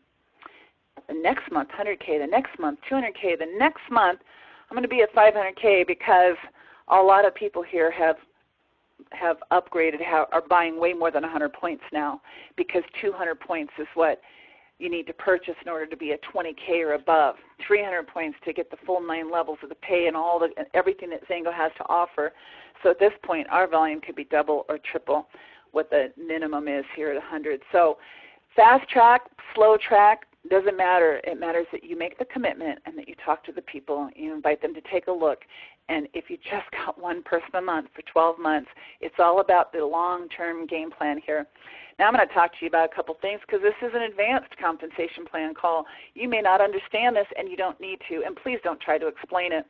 The next month, 100K. The next month, 200K. The next month, I'm going to be at 500K because a lot of people here have upgraded, are buying way more than 100 points now, because 200 points is what you need to purchase in order to be a 20K or above. 300 points to get the full 9 levels of the pay and everything that XANGO has to offer. So at this point, our volume could be double or triple what the minimum is here at 100. So fast track, slow track, doesn't matter. It matters that you make the commitment and that you talk to the people, you invite them to take a look. And if you just got 1 person a month for 12 months, it's all about the long-term game plan here. Now I'm going to talk to you about a couple things, because this is an advanced compensation plan call. You may not understand this, and you don't need to, and please don't try to explain it.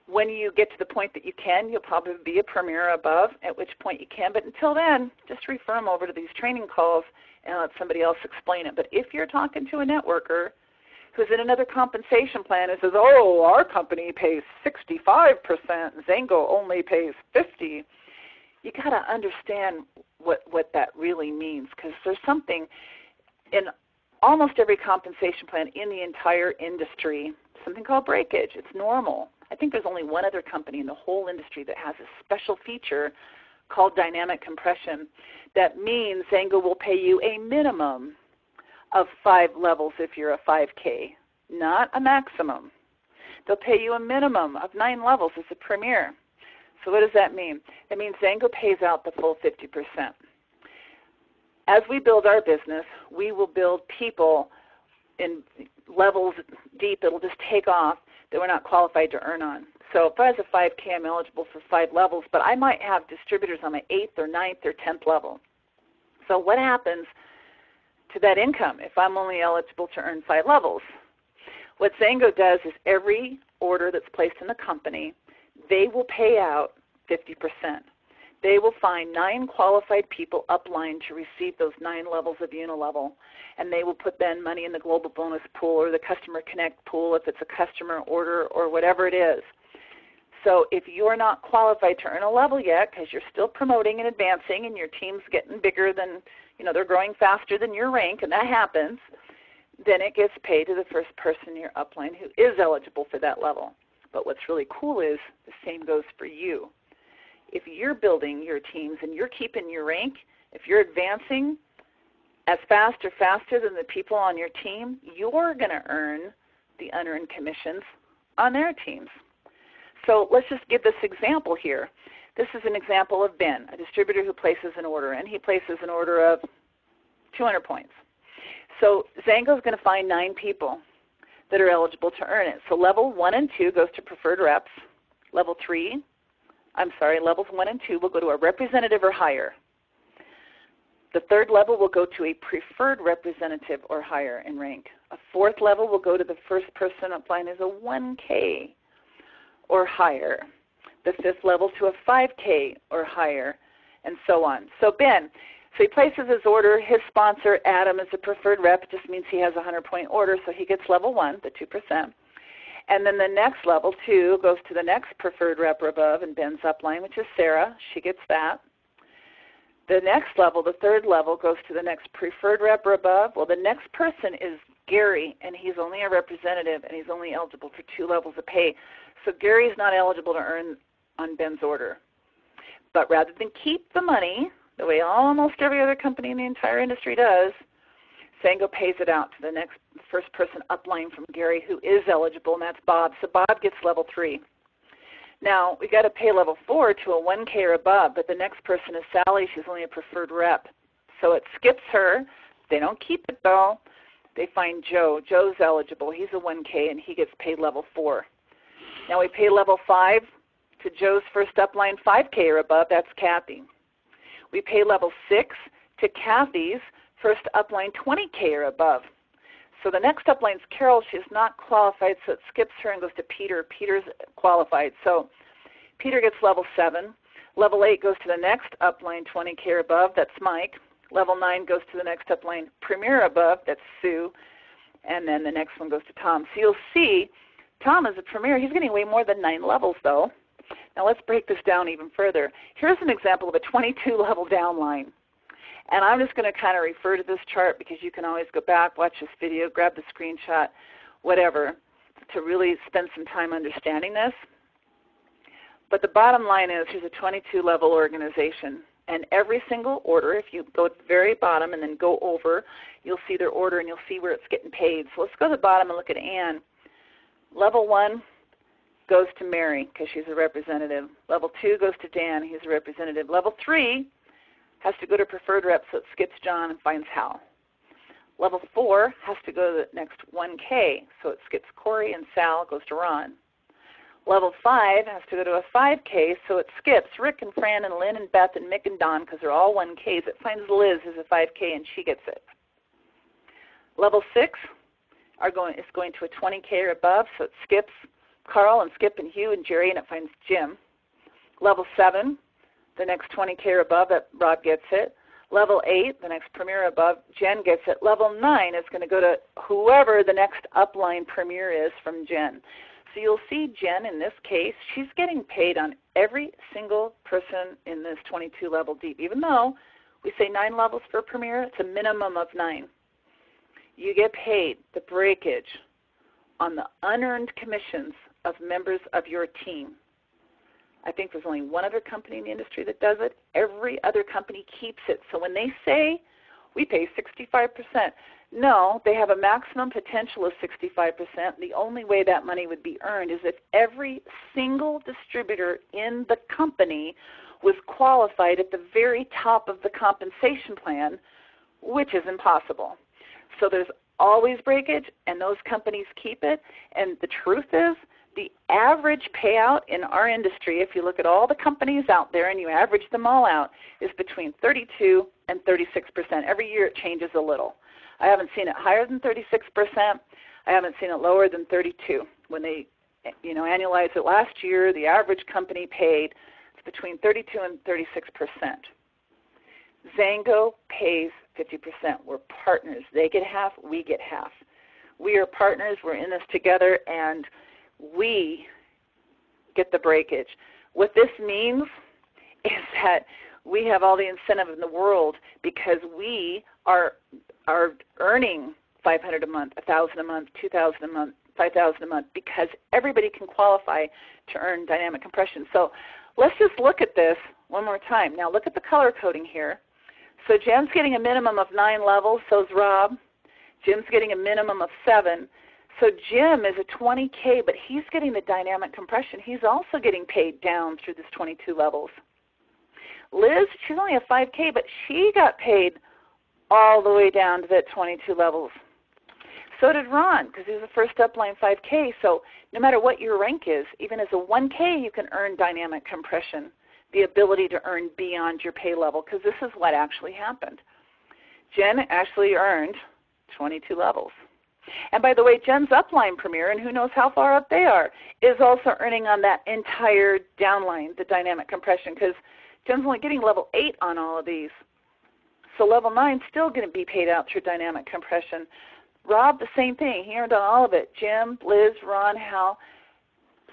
When you get to the point that you can, you'll probably be a Premier above, at which point you can. But until then, just refer them over to these training calls and let somebody else explain it. But if you're talking to a networker who's in another compensation plan and says, oh, our company pays 65%, XANGO only pays 50%, you got to understand what that really means, because there's something in almost every compensation plan in the entire industry, something called breakage. It's normal. I think there's only 1 other company in the whole industry that has a special feature called dynamic compression. That means XANGO will pay you a minimum of 5 levels if you're a 5K, not a maximum. They'll pay you a minimum of 9 levels as a Premier. So what does that mean? That means XANGO pays out the full 50%. As we build our business, we will build people in levels deep. It'll just take off that we're not qualified to earn on. So if I was a 5K, I'm eligible for 5 levels, but I might have distributors on my 8th or 9th or 10th level. So what happens to that income if I'm only eligible to earn 5 levels? What XANGO does is every order that's placed in the company, they will pay out 50%. They will find 9 qualified people upline to receive those 9 levels of unilevel, and they will put then money in the global bonus pool or the customer connect pool if it's a customer order or whatever it is. So if you're not qualified to earn a level yet because you're still promoting and advancing and your team's getting bigger than, they're growing faster than your rank, and that happens, then it gets paid to the first person in your upline who is eligible for that level. But what's really cool is the same goes for you. If you're building your teams and you're keeping your rank, if you're advancing as fast or faster than the people on your team, you're going to earn the unearned commissions on their teams. So let's just give this example here. This is an example of Ben, a distributor who places an order, and he places an order of 200 points. So XANGO is going to find 9 people that are eligible to earn it. So level 1 and 2 goes to preferred reps. Levels 1 and 2 will go to a representative or higher. The 3rd level will go to a preferred representative or higher in rank. A 4th level will go to the first person applying as a 1K or higher. The 5th level to a 5K or higher, and so on. So Ben, so he places his order. His sponsor, Adam, is a preferred rep. It just means he has a 100-point order, so he gets level 1, the 2%. And then the next level, 2, goes to the next preferred rep or above in Ben's upline, which is Sarah. She gets that. The next level, the 3rd level, goes to the next preferred rep or above. Well, the next person is Gary, and he's only a representative, and he's only eligible for 2 levels of pay. So Gary's not eligible to earn on Ben's order. But rather than keep the money, the way almost every other company in the entire industry does, XANGO pays it out to the next first person upline from Gary who is eligible, and that's Bob. So Bob gets level 3. Now, we got to pay level 4 to a 1K or above, but the next person is Sally. She's only a preferred rep. So it skips her. They don't keep it, though. They find Joe. Joe's eligible. He's a 1K, and he gets paid level 4. Now we pay level 5 to Joe's first upline 5K or above. That's Kathy. We pay level 6 to Kathy's first upline 20K or above. So the next upline is Carol. She's not qualified, so it skips her and goes to Peter. Peter's qualified. So Peter gets level 7. Level 8 goes to the next upline 20K or above. That's Mike. Level 9 goes to the next upline Premier above. That's Sue. And then the next one goes to Tom. So you'll see Tom is a Premier. He's getting way more than 9 levels, though. Now let's break this down even further. Here's an example of a 22-level downline. And I'm just going to kind of refer to this chart because you can always go back, watch this video, grab the screenshot, whatever, to really spend some time understanding this. But the bottom line is here's a 22-level organization. And every single order, if you go to the very bottom and then go over, you'll see their order and you'll see where it's getting paid. So let's go to the bottom and look at Ann. Level 1 goes to Mary because she's a representative. Level 2 goes to Dan. He's a representative. Level 3 has to go to preferred rep, so it skips John and finds Hal. Level 4 has to go to the next 1K, so it skips Corey and Sal, goes to Ron. Level 5 has to go to a 5K, so it skips Rick and Fran and Lynn and Beth and Mick and Don because they're all 1Ks. It finds Liz as a 5K, and she gets it. Level 6 is going to a 20K or above, so it skips Carl and Skip and Hugh and Jerry, and it finds Jim. Level 7, the next 20K or above, that Rob gets it. Level 8, the next Premier above, Jen gets it. Level 9 is going to go to whoever the next upline Premier is from Jen. So you'll see Jen, in this case, she's getting paid on every single person in this 22-level deep. Even though we say 9 levels for Premier, it's a minimum of 9. You get paid the breakage on the unearned commissions of members of your team. I think there's only one other company in the industry that does it. Every other company keeps it. So when they say we pay 65%, no, they have a maximum potential of 65%. The only way that money would be earned is if every single distributor in the company was qualified at the very top of the compensation plan, which is impossible. So there's always breakage, and those companies keep it. And the truth is, the average payout in our industry, if you look at all the companies out there and you average them all out, is between 32 and 36%. Every year it changes a little. I haven't seen it higher than 36%. I haven't seen it lower than 32. When they annualize it last year, the average company paid between 32 and 36%. XANGO pays 50%. We're partners. They get half, we get half. We are partners. We're in this together, and we get the breakage. What this means is that we have all the incentive in the world because we are earning $500 a month, $1,000 a month, $2,000 a month, $5,000 a month, because everybody can qualify to earn dynamic compression. So let's just look at this one more time. Now look at the color coding here. So Jen's getting a minimum of 9 levels, so is Rob. Jim's getting a minimum of 7. So Jim is a 20K, but he's getting the dynamic compression. He's also getting paid down through this 22 levels. Liz, she's only a 5K, but she got paid all the way down to that 22 levels. So did Ron, because he was the first upline 5K. So no matter what your rank is, even as a 1K, you can earn dynamic compression, the ability to earn beyond your pay level, because this is what actually happened. Jen actually earned 22 levels. And by the way, Jen's upline premier, and who knows how far up they are, is also earning on that entire downline, the dynamic compression, because Jen's only getting level 8 on all of these. So level 9 is still going to be paid out through dynamic compression. Rob, the same thing. He earned on all of it. Jim, Liz, Ron, Hal.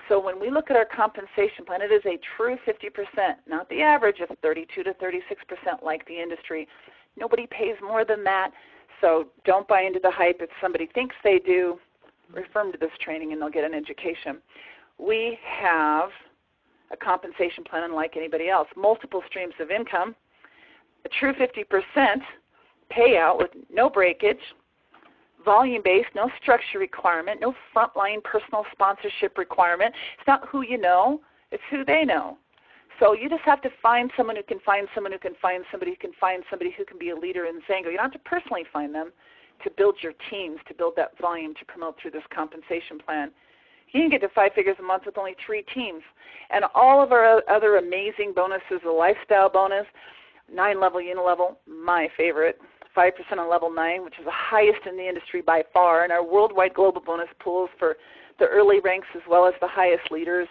So when we look at our compensation plan, it is a true 50%, not the average of 32 to 36% like the industry. Nobody pays more than that, so don't buy into the hype. If somebody thinks they do, refer them to this training and they'll get an education. We have a compensation plan unlike anybody else. Multiple streams of income, a true 50% payout with no breakage, volume-based, no structure requirement, no frontline personal sponsorship requirement. It's not who you know, it's who they know. So you just have to find someone who can find someone who can find somebody who can find somebody who can be a leader in XANGO. You don't have to personally find them to build your teams, to build that volume to promote through this compensation plan. You can get to 5 figures a month with only 3 teams. And all of our other amazing bonuses, the lifestyle bonus, 9-level unilevel, my favorite, 5% on level 9, which is the highest in the industry by far, and our worldwide global bonus pools for the early ranks as well as the highest leaders,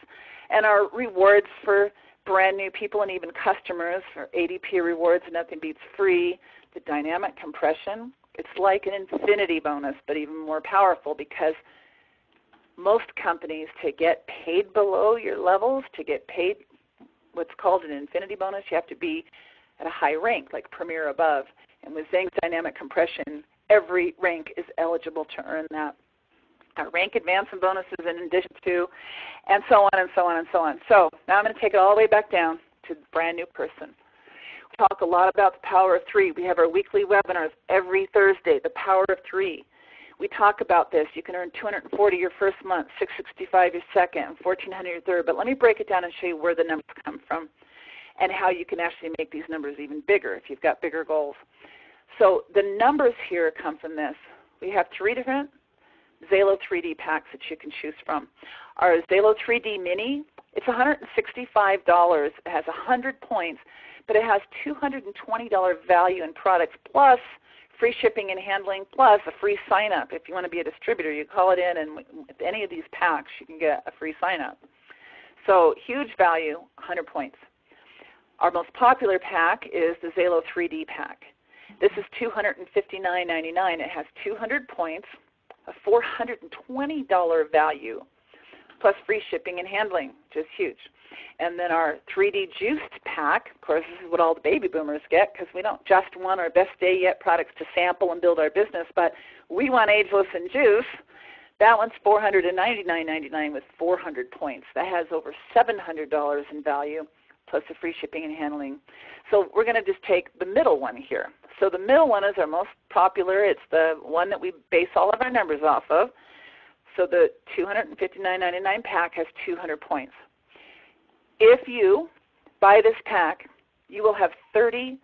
and our rewards for brand new people and even customers for ADP rewards, nothing beats free, the dynamic compression. It's like an infinity bonus, but even more powerful, because most companies, to get paid below your levels, to get paid what's called an infinity bonus, you have to be at a high rank, like premier above. And with XANGO dynamic compression, every rank is eligible to earn that. Our rank advancement bonuses in addition to, and so on and so on and so on. So now I'm going to take it all the way back down to the brand new person. We talk a lot about the power of 3. We have our weekly webinars every Thursday, the power of 3. We talk about this. You can earn $240 your first month, $665 your second, and $1,400 your third. But let me break it down and show you where the numbers come from and how you can actually make these numbers even bigger if you've got bigger goals. So the numbers here come from this. We have 3 different Zalo 3D packs that you can choose from. Our Zalo 3D Mini, it's $165. It has 100 points, but it has $220 value in products, plus free shipping and handling, plus a free sign-up. If you want to be a distributor, you call it in, and with any of these packs, you can get a free sign-up. So huge value, 100 points. Our most popular pack is the Zalo 3D pack. This is $259.99. It has 200 points, a $420 value, plus free shipping and handling, which is huge. And then our 3D Juiced pack, of course, this is what all the baby boomers get, because we don't just want our best day yet products to sample and build our business, but we want ageless and juice. That one's $499.99 with 400 points. That has over $700 in value, plus the free shipping and handling. So we're going to just take the middle one here. So the middle one is our most popular. It's the one that we base all of our numbers off of. So the $259.99 pack has 200 points. If you buy this pack, you will have 30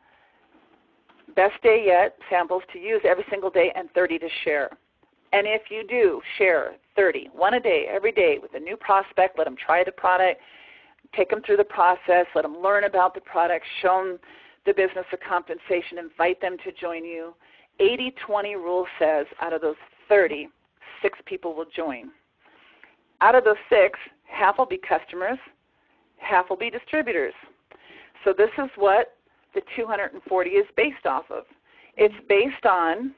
best day yet samples to use every single day and 30 to share. And if you do share 30, one a day, every day with a new prospect, let them try the product, take them through the process, let them learn about the product, show them the business of compensation, invite them to join you. 80-20 rule says out of those 30, 6 people will join. Out of those 6, half will be customers, half will be distributors. So this is what the 240 is based off of. It's based on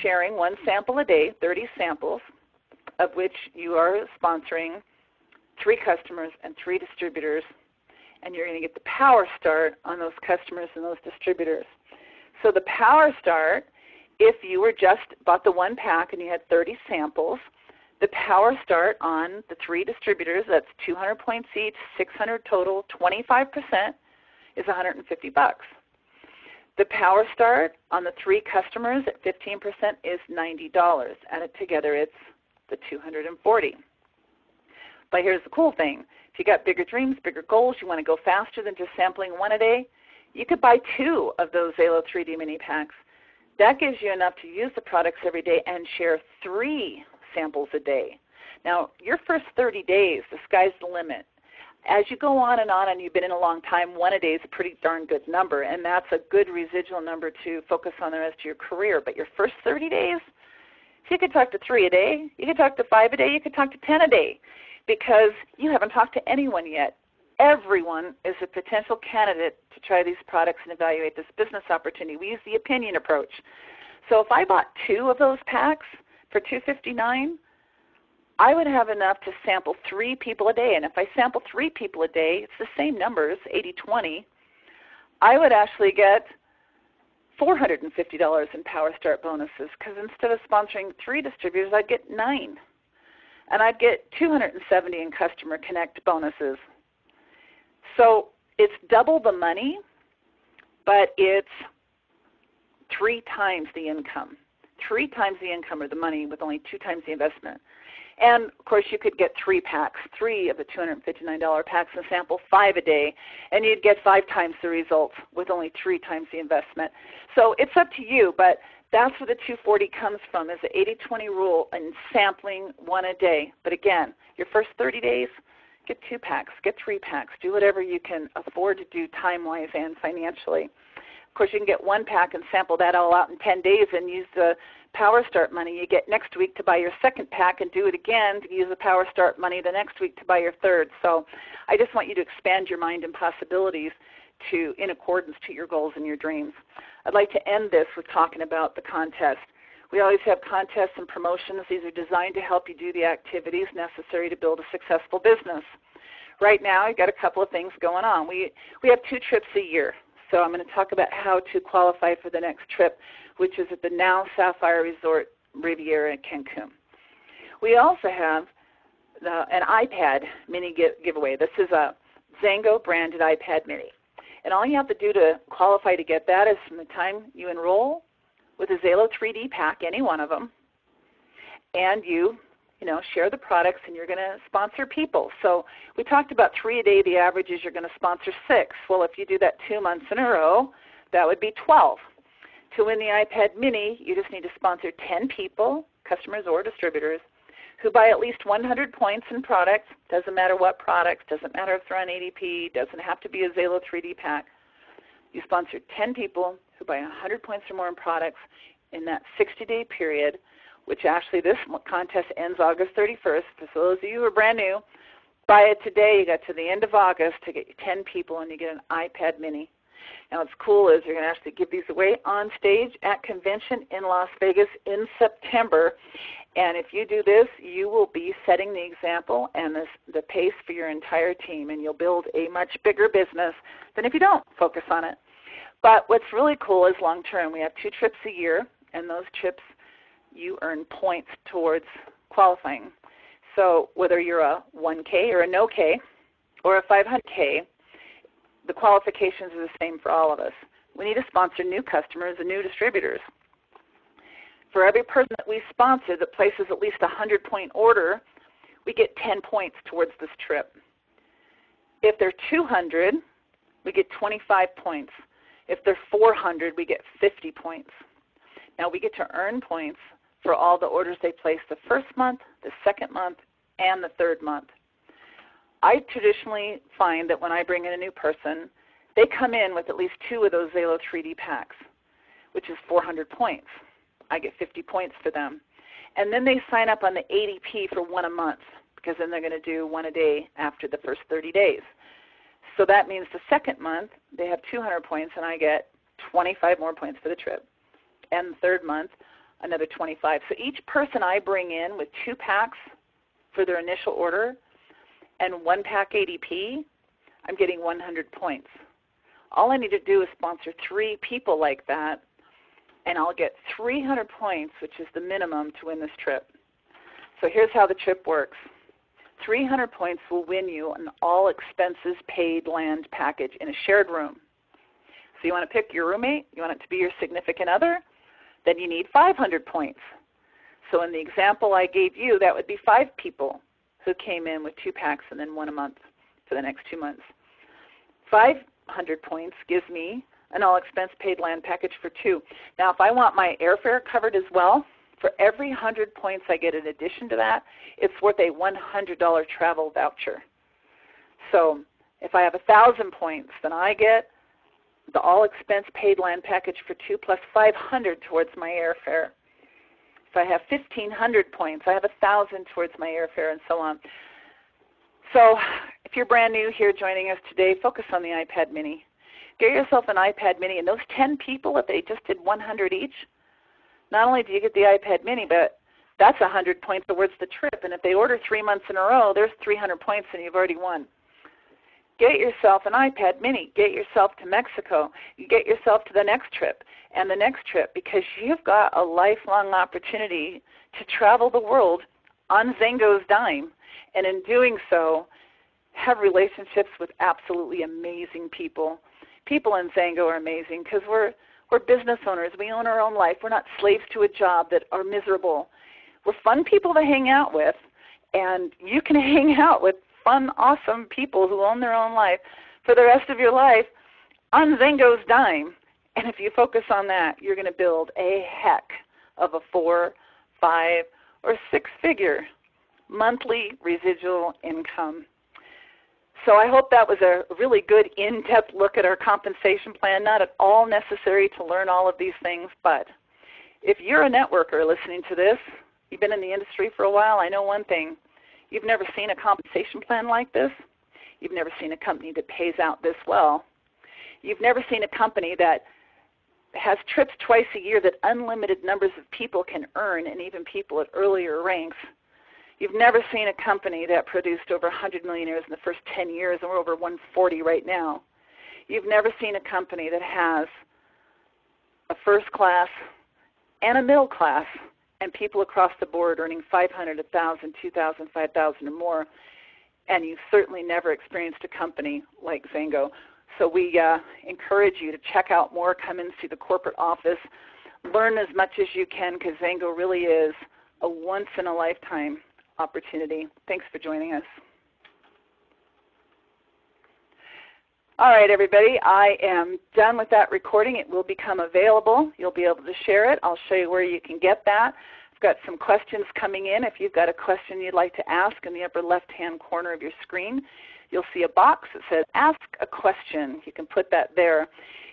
sharing 1 sample a day, 30 samples, of which you are sponsoring 3 customers and 3 distributors, and you're going to get the power start on those customers and those distributors. So the power start, if you were just bought the 1 pack and you had 30 samples, the power start on the 3 distributors, that's 200 points each, 600 total, 25% is $150. The power start on the 3 customers at 15% is $90. Added together, it's the 240. But here's the cool thing. If you got bigger dreams, bigger goals, you want to go faster than just sampling 1 a day, you could buy 2 of those Zalo 3D mini packs. That gives you enough to use the products every day and share 3 samples a day. Now, your first 30 days, the sky's the limit. As you go on and you've been in a long time, 1 a day is a pretty darn good number, and that's a good residual number to focus on the rest of your career. But your first 30 days, you could talk to 3 a day, you could talk to 5 a day, you could talk to 10 a day, because you haven't talked to anyone yet. Everyone is a potential candidate to try these products and evaluate this business opportunity. We use the opinion approach. So if I bought 2 of those packs for $259, I would have enough to sample 3 people a day. And if I sample 3 people a day, it's the same numbers, 80-20, I would actually get $450 in Power Start bonuses, because instead of sponsoring 3 distributors, I'd get 9. And I'd get $270 in Customer Connect bonuses. So it's double the money, but it's 3 times the income. 3 times the income or the money with only 2 times the investment. And, of course, you could get 3 packs, 3 of the $259 packs, and sample 5 a day, and you'd get 5 times the results with only 3 times the investment. So it's up to you, but that's where the $240 comes from, is the 80-20 rule and sampling 1 a day. But again, your first 30 days, get 2 packs, get 3 packs. Do whatever you can afford to do time-wise and financially. Of course, you can get 1 pack and sample that all out in 10 days and use the Power Start money you get next week to buy your 2nd pack, and do it again to use the Power Start money the next week to buy your 3rd. So I just want you to expand your mind and possibilities in accordance to your goals and your dreams. I'd like to end this with talking about the contest. We always have contests and promotions. These are designed to help you do the activities necessary to build a successful business. Right now, I've got a couple of things going on. We have 2 trips a year. So I'm going to talk about how to qualify for the next trip, which is at the Now Sapphire Resort Riviera in Cancun. We also have an iPad mini giveaway. This is a XANGO branded iPad mini. And all you have to do to qualify to get that is from the time you enroll with a Xalo 3D pack, any one of them, and you share the products, and you're going to sponsor people. So we talked about 3 a day. The average is you're going to sponsor 6. Well, if you do that 2 months in a row, that would be 12. To win the iPad mini, you just need to sponsor 10 people, customers or distributors, who buy at least 100 points in products. Doesn't matter what products, doesn't matter if they're on ADP, doesn't have to be a Xalo 3D pack. You sponsor 10 people who buy 100 points or more in products in that 60-day period, which actually this contest ends August 31st. For those of you who are brand new, buy it today. You got to the end of August to get 10 people, and you get an iPad mini. Now what's cool is you're going to actually give these away on stage at convention in Las Vegas in September. And if you do this, you will be setting the example and the pace for your entire team, and you'll build a much bigger business than if you don't focus on it. But what's really cool is long term. We have 2 trips a year, and those trips you earn points towards qualifying. So whether you're a 1K or a no K or a 500K, the qualifications are the same for all of us. We need to sponsor new customers and new distributors. For every person that we sponsor that places at least a 100-point order, we get 10 points towards this trip. If they're 200, we get 25 points. If they're 400, we get 50 points. Now we get to earn points for all the orders they place the 1st month, the 2nd month, and the 3rd month. I traditionally find that when I bring in a new person, they come in with at least 2 of those Xalo 3D packs, which is 400 points. I get 50 points for them. And then they sign up on the ADP for 1 a month, because then they're going to do 1 a day after the first 30 days. So that means the 2nd month, they have 200 points, and I get 25 more points for the trip. And the 3rd month, another 25. So each person I bring in with 2 packs for their initial order and 1 pack ADP, I'm getting 100 points. All I need to do is sponsor 3 people like that, and I'll get 300 points, which is the minimum to win this trip. So here's how the trip works. 300 points will win you an all-expenses-paid land package in a shared room. So you want to pick your roommate, you want it to be your significant other, then you need 500 points. So in the example I gave you, that would be 5 people who came in with 2 packs and then 1 a month for the next 2 months. 5 500 points gives me an all-expense paid land package for 2. Now, if I want my airfare covered as well, for every 100 points I get in addition to that, it's worth a $100 travel voucher. So if I have 1,000 points, then I get the all-expense paid land package for 2 plus 500 towards my airfare. If I have 1,500 points, I have 1,000 towards my airfare, and so on. So if you're brand new here joining us today, focus on the iPad mini. Get yourself an iPad mini, and those 10 people, if they just did 100 each, not only do you get the iPad mini, but that's 100 points towards the trip. And if they order 3 months in a row, there's 300 points and you've already won. Get yourself an iPad mini. Get yourself to Mexico. You get yourself to the next trip and the next trip, because you've got a lifelong opportunity to travel the world on XANGO's dime. And in doing so, have relationships with absolutely amazing people. People in XANGO are amazing because we're business owners. We own our own life. We're not slaves to a job that are miserable. We're fun people to hang out with, and you can hang out with fun, awesome people who own their own life for the rest of your life on XANGO's dime. And if you focus on that, you're going to build a heck of a 4, 5, or 6-figure monthly residual income. So I hope that was a really good in-depth look at our compensation plan. Not at all necessary to learn all of these things, but if you're a networker listening to this, you've been in the industry for a while, I know one thing. You've never seen a compensation plan like this. You've never seen a company that pays out this well. You've never seen a company that has trips twice a year that unlimited numbers of people can earn, and even people at earlier ranks. You've never seen a company that produced over 100 millionaires in the first 10 years, and we're over 140 right now. You've never seen a company that has a first class and a middle class, and people across the board earning 500, 1,000, 2,000, 5,000 or more. And you've certainly never experienced a company like XANGO. So we encourage you to check out more, come and see the corporate office, learn as much as you can, because XANGO really is a once-in-a-lifetime opportunity. Thanks for joining us. All right, everybody, I am done with that recording. It will become available. You'll be able to share it. I'll show you where you can get that. I've got some questions coming in. If you've got a question you'd like to ask, in the upper left-hand corner of your screen, you'll see a box that says Ask a Question. You can put that there.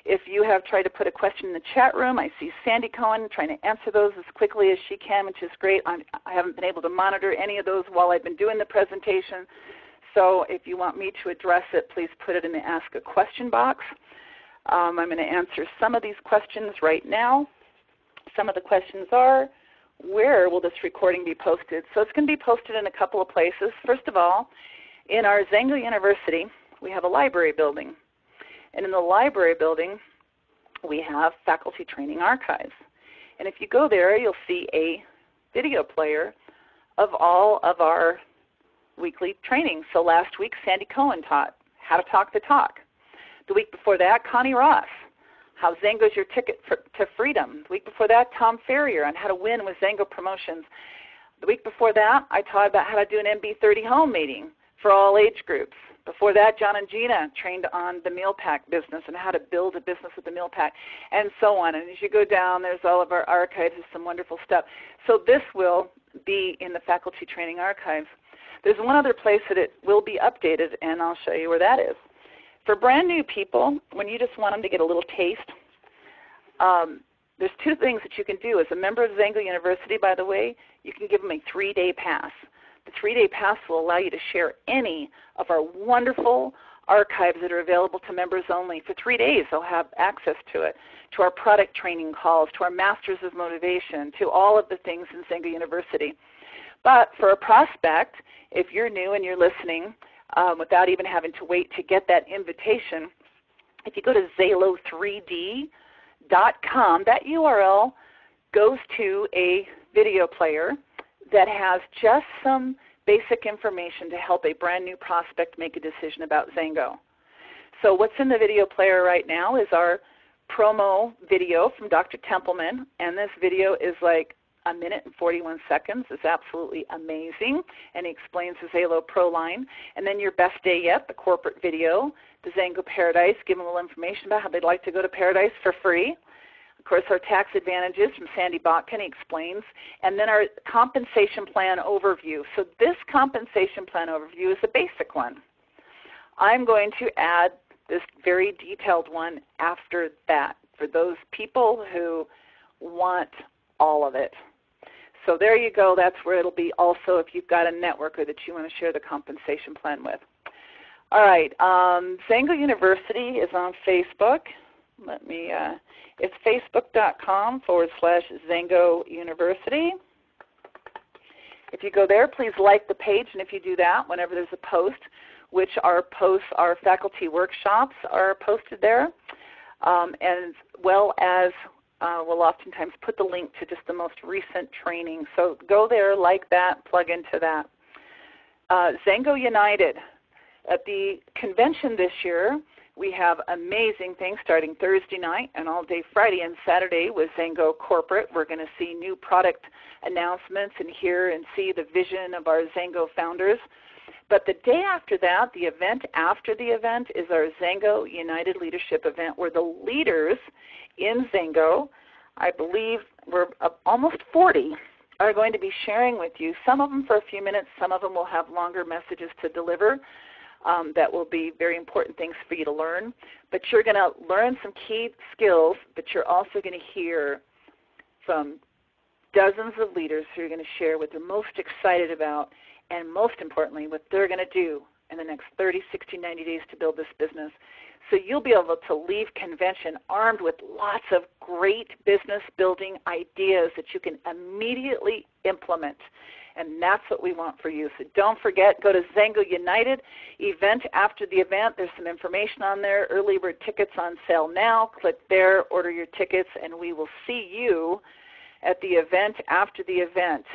If you have tried to put a question in the chat room, I see Sandy Cohen trying to answer those as quickly as she can, which is great. I haven't been able to monitor any of those while I've been doing the presentation. So if you want me to address it, please put it in the Ask a Question box. I'm going to answer some of these questions right now. Some of the questions are, where will this recording be posted? So it's going to be posted in a couple of places. First of all, in our XANGO University, we have a library building. And in the library building, we have faculty training archives. And if you go there, you'll see a video player of all of our weekly training. So last week, Sandy Cohen taught how to talk the talk. The week before that, Connie Ross, how XANGO's your ticket to freedom. The week before that, Tom Ferrier on how to win with XANGO promotions. The week before that, I taught about how to do an MB30 home meeting for all age groups. Before that, John and Gina trained on the meal pack business and how to build a business with the meal pack, and so on. And as you go down, there's all of our archives. There's some wonderful stuff. So this will be in the faculty training archives. There's one other place that it will be updated, and I'll show you where that is. For brand new people, when you just want them to get a little taste, there's two things that you can do. As a member of XANGO University, by the way, you can give them a 3-day pass. The 3-day pass will allow you to share any of our wonderful archives that are available to members only. For 3 days, they'll have access to it, to our product training calls, to our Masters of Motivation, to all of the things in XANGO University. But for a prospect, if you're new and you're listening, without even having to wait to get that invitation, if you go to Zalo3D.com, that URL goes to a video player that has just some basic information to help a brand new prospect make a decision about XANGO. So what's in the video player right now is our promo video from Dr. Templeman, and this video is like 1 minute and 41 seconds is absolutely amazing, and he explains the Zalo Pro line. And then your best day yet, the corporate video, the XANGO Paradise, give them a little information about how they'd like to go to Paradise for free. Of course, our tax advantages from Sandy Botkin, he explains, and then our compensation plan overview. So this compensation plan overview is a basic one. I'm going to add this very detailed one after that for those people who want all of it. So there you go. That's where it'll be also if you've got a networker that you want to share the compensation plan with. All right. XANGO University is on Facebook. It's facebook.com/XANGO University. If you go there, please like the page, and if you do that, whenever there's a post, which our faculty workshops are posted there, as well as we'll oftentimes put the link to just the most recent training. So go there, like that, plug into that. XANGO United. At the convention this year, we have amazing things starting Thursday night and all day Friday and Saturday with XANGO Corporate. We're going to see new product announcements and hear and see the vision of our XANGO founders. But the day after that, the event after the event, is our XANGO United Leadership event, where the leaders in XANGO, I believe we're almost 40, are going to be sharing with you. Some of them for a few minutes, some of them will have longer messages to deliver. That will be very important things for you to learn. But you're going to learn some key skills, but you're also going to hear from dozens of leaders who are going to share what they're most excited about, and most importantly, what they're going to do in the next 30, 60, 90 days to build this business. So you'll be able to leave convention armed with lots of great business building ideas that you can immediately implement. And that's what we want for you. So don't forget, go to XANGO United event after the event. There's some information on there. Early bird tickets on sale now. Click there, order your tickets, and we will see you at the event after the event.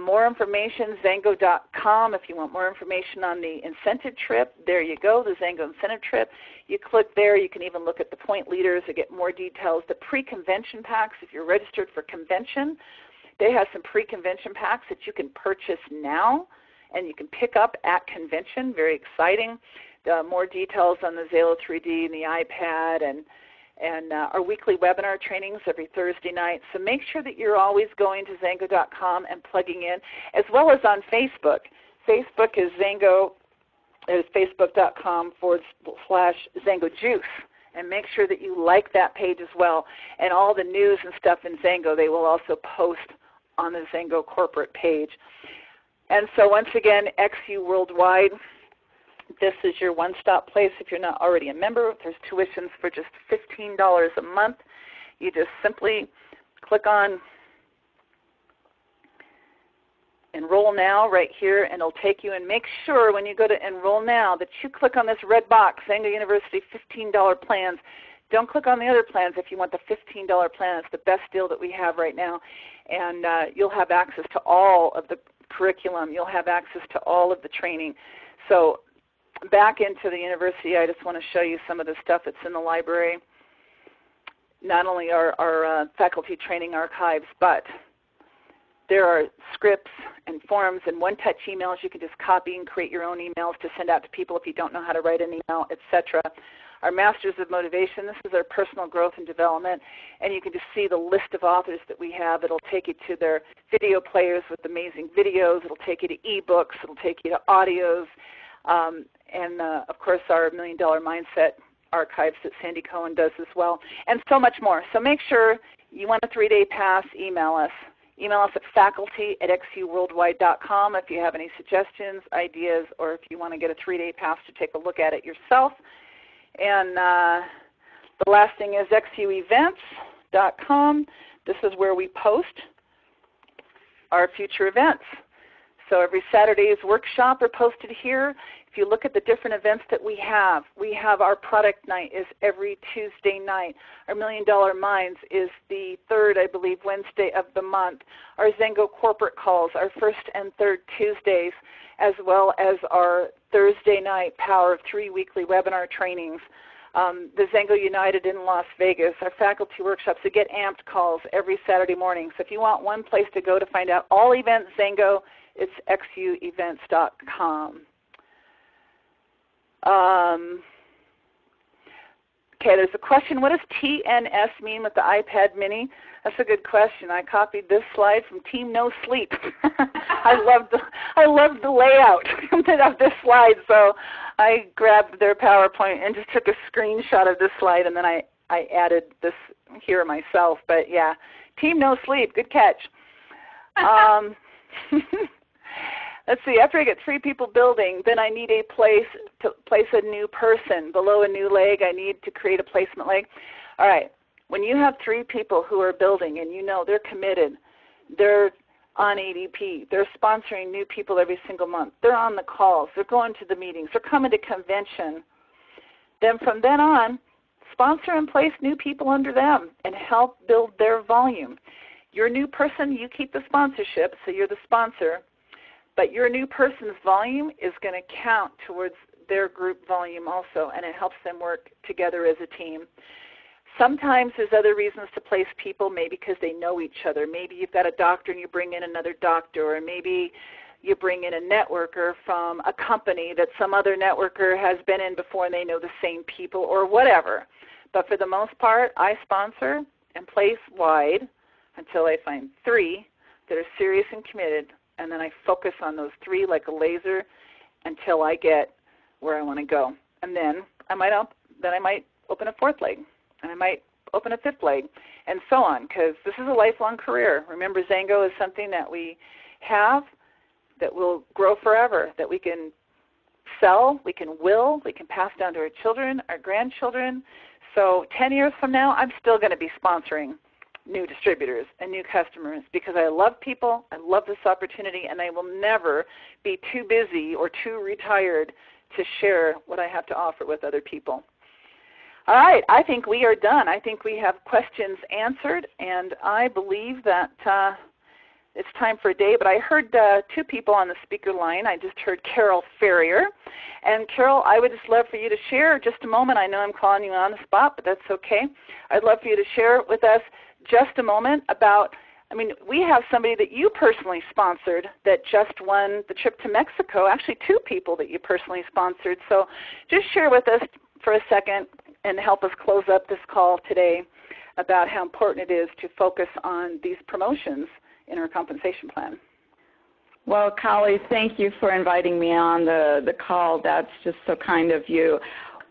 More information, XANGO.com. If you want more information on the incentive trip, there you go, the XANGO incentive trip. You click there. You can even look at the point leaders to get more details. The pre-convention packs, if you're registered for convention, they have some pre-convention packs that you can purchase now and you can pick up at convention. Very exciting. More details on the Zalo 3D and the iPad and our weekly webinar trainings every Thursday night. So make sure that you're always going to XANGO.com and plugging in, as well as on Facebook. Facebook is XANGO, is facebook.com/XANGO Juice. And make sure that you like that page as well. And all the news and stuff in XANGO, they will also post on the XANGO corporate page. And so once again, XU Worldwide, this is your one-stop place if you're not already a member. There's tuitions for just $15 a month. You just simply click on Enroll Now right here, and it'll take you. And make sure when you go to Enroll Now that you click on this red box, XANGO University $15 plans. Don't click on the other plans if you want the $15 plan. It's the best deal that we have right now. And you'll have access to all of the curriculum. You'll have access to all of the training. So back into the university, I just want to show you some of the stuff that's in the library. Not only our faculty training archives, but there are scripts and forms and one-touch emails. You can just copy and create your own emails to send out to people if you don't know how to write an email, etc. Our Masters of Motivation, this is our personal growth and development, and you can just see the list of authors that we have. It'll take you to their video players with amazing videos. It'll take you to ebooks. It'll take you to audios. And of course, our $1 Million Mindset archives that Sandy Cohen does as well, and so much more. So make sure you want a 3-day pass, email us. Email us at faculty@xuworldwide.com if you have any suggestions, ideas, or if you want to get a 3-day pass to take a look at it yourself. And the last thing is xuevents.com. This is where we post our future events. So every Saturday's workshop are posted here. If you look at the different events that we have our product night is every Tuesday night. Our $1 Million Minds is the third, I believe, Wednesday of the month. Our XANGO corporate calls are first and third Tuesdays, as well as our Thursday night Power of 3 weekly webinar trainings. the XANGO United in Las Vegas, our faculty workshops, to get amped calls every Saturday morning. So if you want one place to go to find out all events XANGO, it's xuevents.com. Okay, there's a question. What does TNS mean with the iPad mini? That's a good question. I copied this slide from Team No Sleep. I loved the layout of this slide, so I grabbed their PowerPoint and just took a screenshot of this slide, and then I added this here myself. But yeah, Team No Sleep, good catch. Let's see, after I get 3 people building, then I need a place to place a new person. Below a new leg, I need to create a placement leg. All right, when you have 3 people who are building and you know they're committed, they're on ADP, they're sponsoring new people every single month, they're on the calls, they're going to the meetings, they're coming to convention, then from then on, sponsor and place new people under them and help build their volume. Your new person, you keep the sponsorship, so you're the sponsor. But your new person's volume is going to count towards their group volume also, and it helps them work together as a team. Sometimes there's other reasons to place people, maybe because they know each other. Maybe you've got a doctor and you bring in another doctor, or maybe you bring in a networker from a company that some other networker has been in before and they know the same people, or whatever. But for the most part, I sponsor and place wide until I find 3 that are serious and committed, and then I focus on those 3 like a laser until I get where I want to go. And then I might open a 4th leg, and I might open a 5th leg, and so on, because this is a lifelong career. Remember, XANGO is something that we have that will grow forever, that we can sell, we can pass down to our children, our grandchildren. So 10 years from now, I'm still going to be sponsoring new distributors and new customers because I love people, I love this opportunity, and I will never be too busy or too retired to share what I have to offer with other people. All right, I think we are done. I think we have questions answered, and I believe that it's time for a day, but I heard 2 people on the speaker line. I just heard Carol Ferrier. And Carol, I would just love for you to share just a moment. I know I'm calling you on the spot, but that's okay. I'd love for you to share with us just a moment about, we have somebody that you personally sponsored that just won the trip to Mexico, actually 2 people that you personally sponsored. So just share with us for a second and help us close up this call today about how important it is to focus on these promotions in our compensation plan. Well, Collie, thank you for inviting me on the call. That's just so kind of you.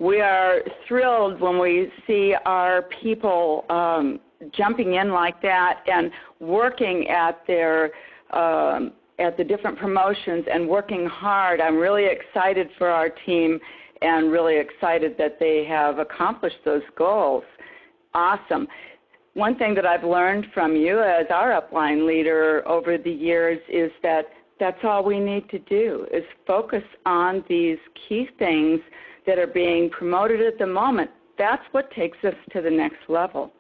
We are thrilled when we see our people jumping in like that and working at the different promotions and working hard. I'm really excited for our team and really excited that they have accomplished those goals. Awesome. One thing that I've learned from you as our upline leader over the years is that that's all we need to do is focus on these key things that are being promoted at the moment. That's what takes us to the next level.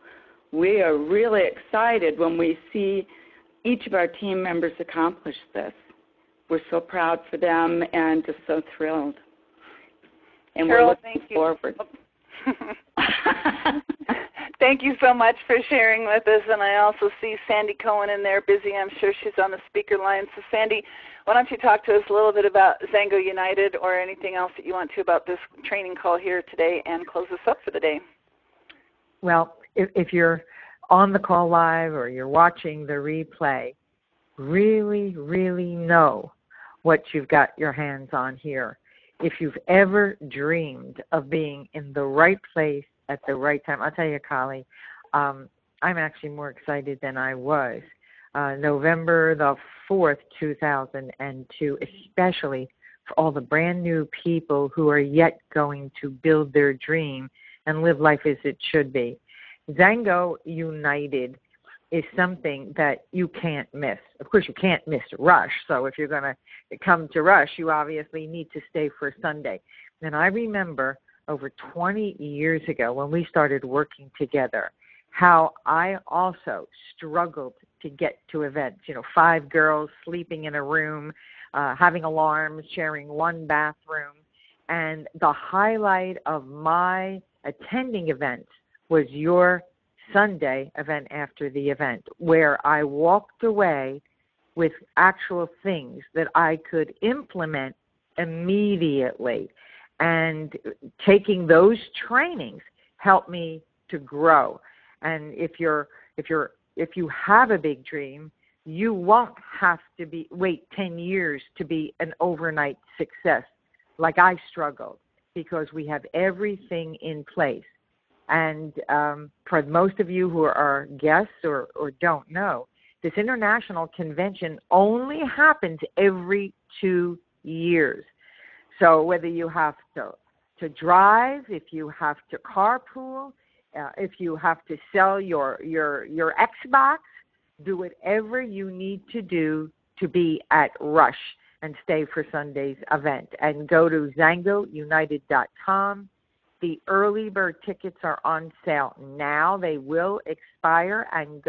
We are really excited when we see each of our team members accomplish this. We're so proud for them and just so thrilled. And Carol, we're looking forward. Thank you so much for sharing with us. And I also see Sandy Cohen in there, busy. I'm sure she's on the speaker line. So Sandy, why don't you talk to us a little bit about XANGO United or anything else that you want to about this training call here today and close us up for the day. Well, if you're on the call live or you're watching the replay, really, really know what you've got your hands on here. If you've ever dreamed of being in the right place at the right time, I'll tell you, Collie, I'm actually more excited than I was. November the 4th, 2002, especially for all the brand new people who are yet going to build their dream and live life as it should be. XANGO United is something that you can't miss. Of course, you can't miss Rush. So if you're going to come to Rush, you obviously need to stay for Sunday. And I remember over 20 years ago when we started working together, how I also struggled to get to events. 5 girls sleeping in a room, having alarms, sharing one bathroom. And the highlight of my attending events was your Sunday event after the event, where I walked away with actual things that I could implement immediately. And taking those trainings helped me to grow. And if you have a big dream, you won't have to wait 10 years to be an overnight success like I struggled, because we have everything in place. And for most of you who are guests or don't know, this international convention only happens every 2 years. So whether you have to drive, if you have to carpool, if you have to sell your Xbox, do whatever you need to do to be at Rush and stay for Sunday's event. And go to XANGOunited.com. The early bird tickets are on sale now. They will expire and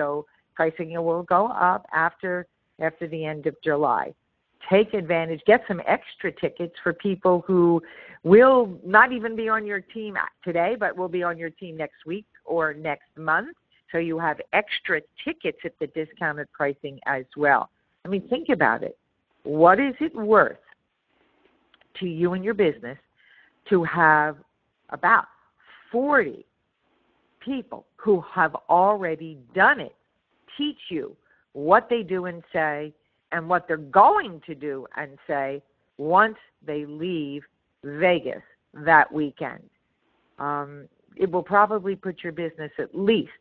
pricing will go up after the end of July. Take advantage. Get some extra tickets for people who will not even be on your team today, but will be on your team next week or next month. So you have extra tickets at the discounted pricing as well. I mean, think about it. What is it worth to you and your business to have about 40 people who have already done it teach you what they do and say and what they're going to do and say once they leave Vegas that weekend? It will probably put your business at least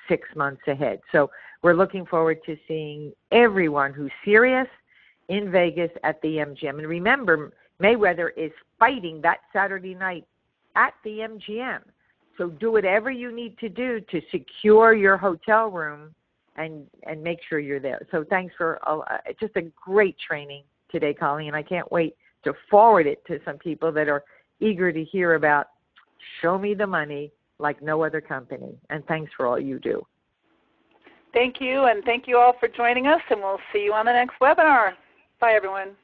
6 months ahead. So we're looking forward to seeing everyone who's serious in Vegas at the MGM. And remember, Mayweather is fighting that Saturday night at the MGM. So do whatever you need to do to secure your hotel room and make sure you're there. So thanks for just a great training today, Colleen, and I can't wait to forward it to some people that are eager to hear about Show Me the Money like no other company. And thanks for all you do. Thank you, and thank you all for joining us, and we'll see you on the next webinar. Bye, everyone.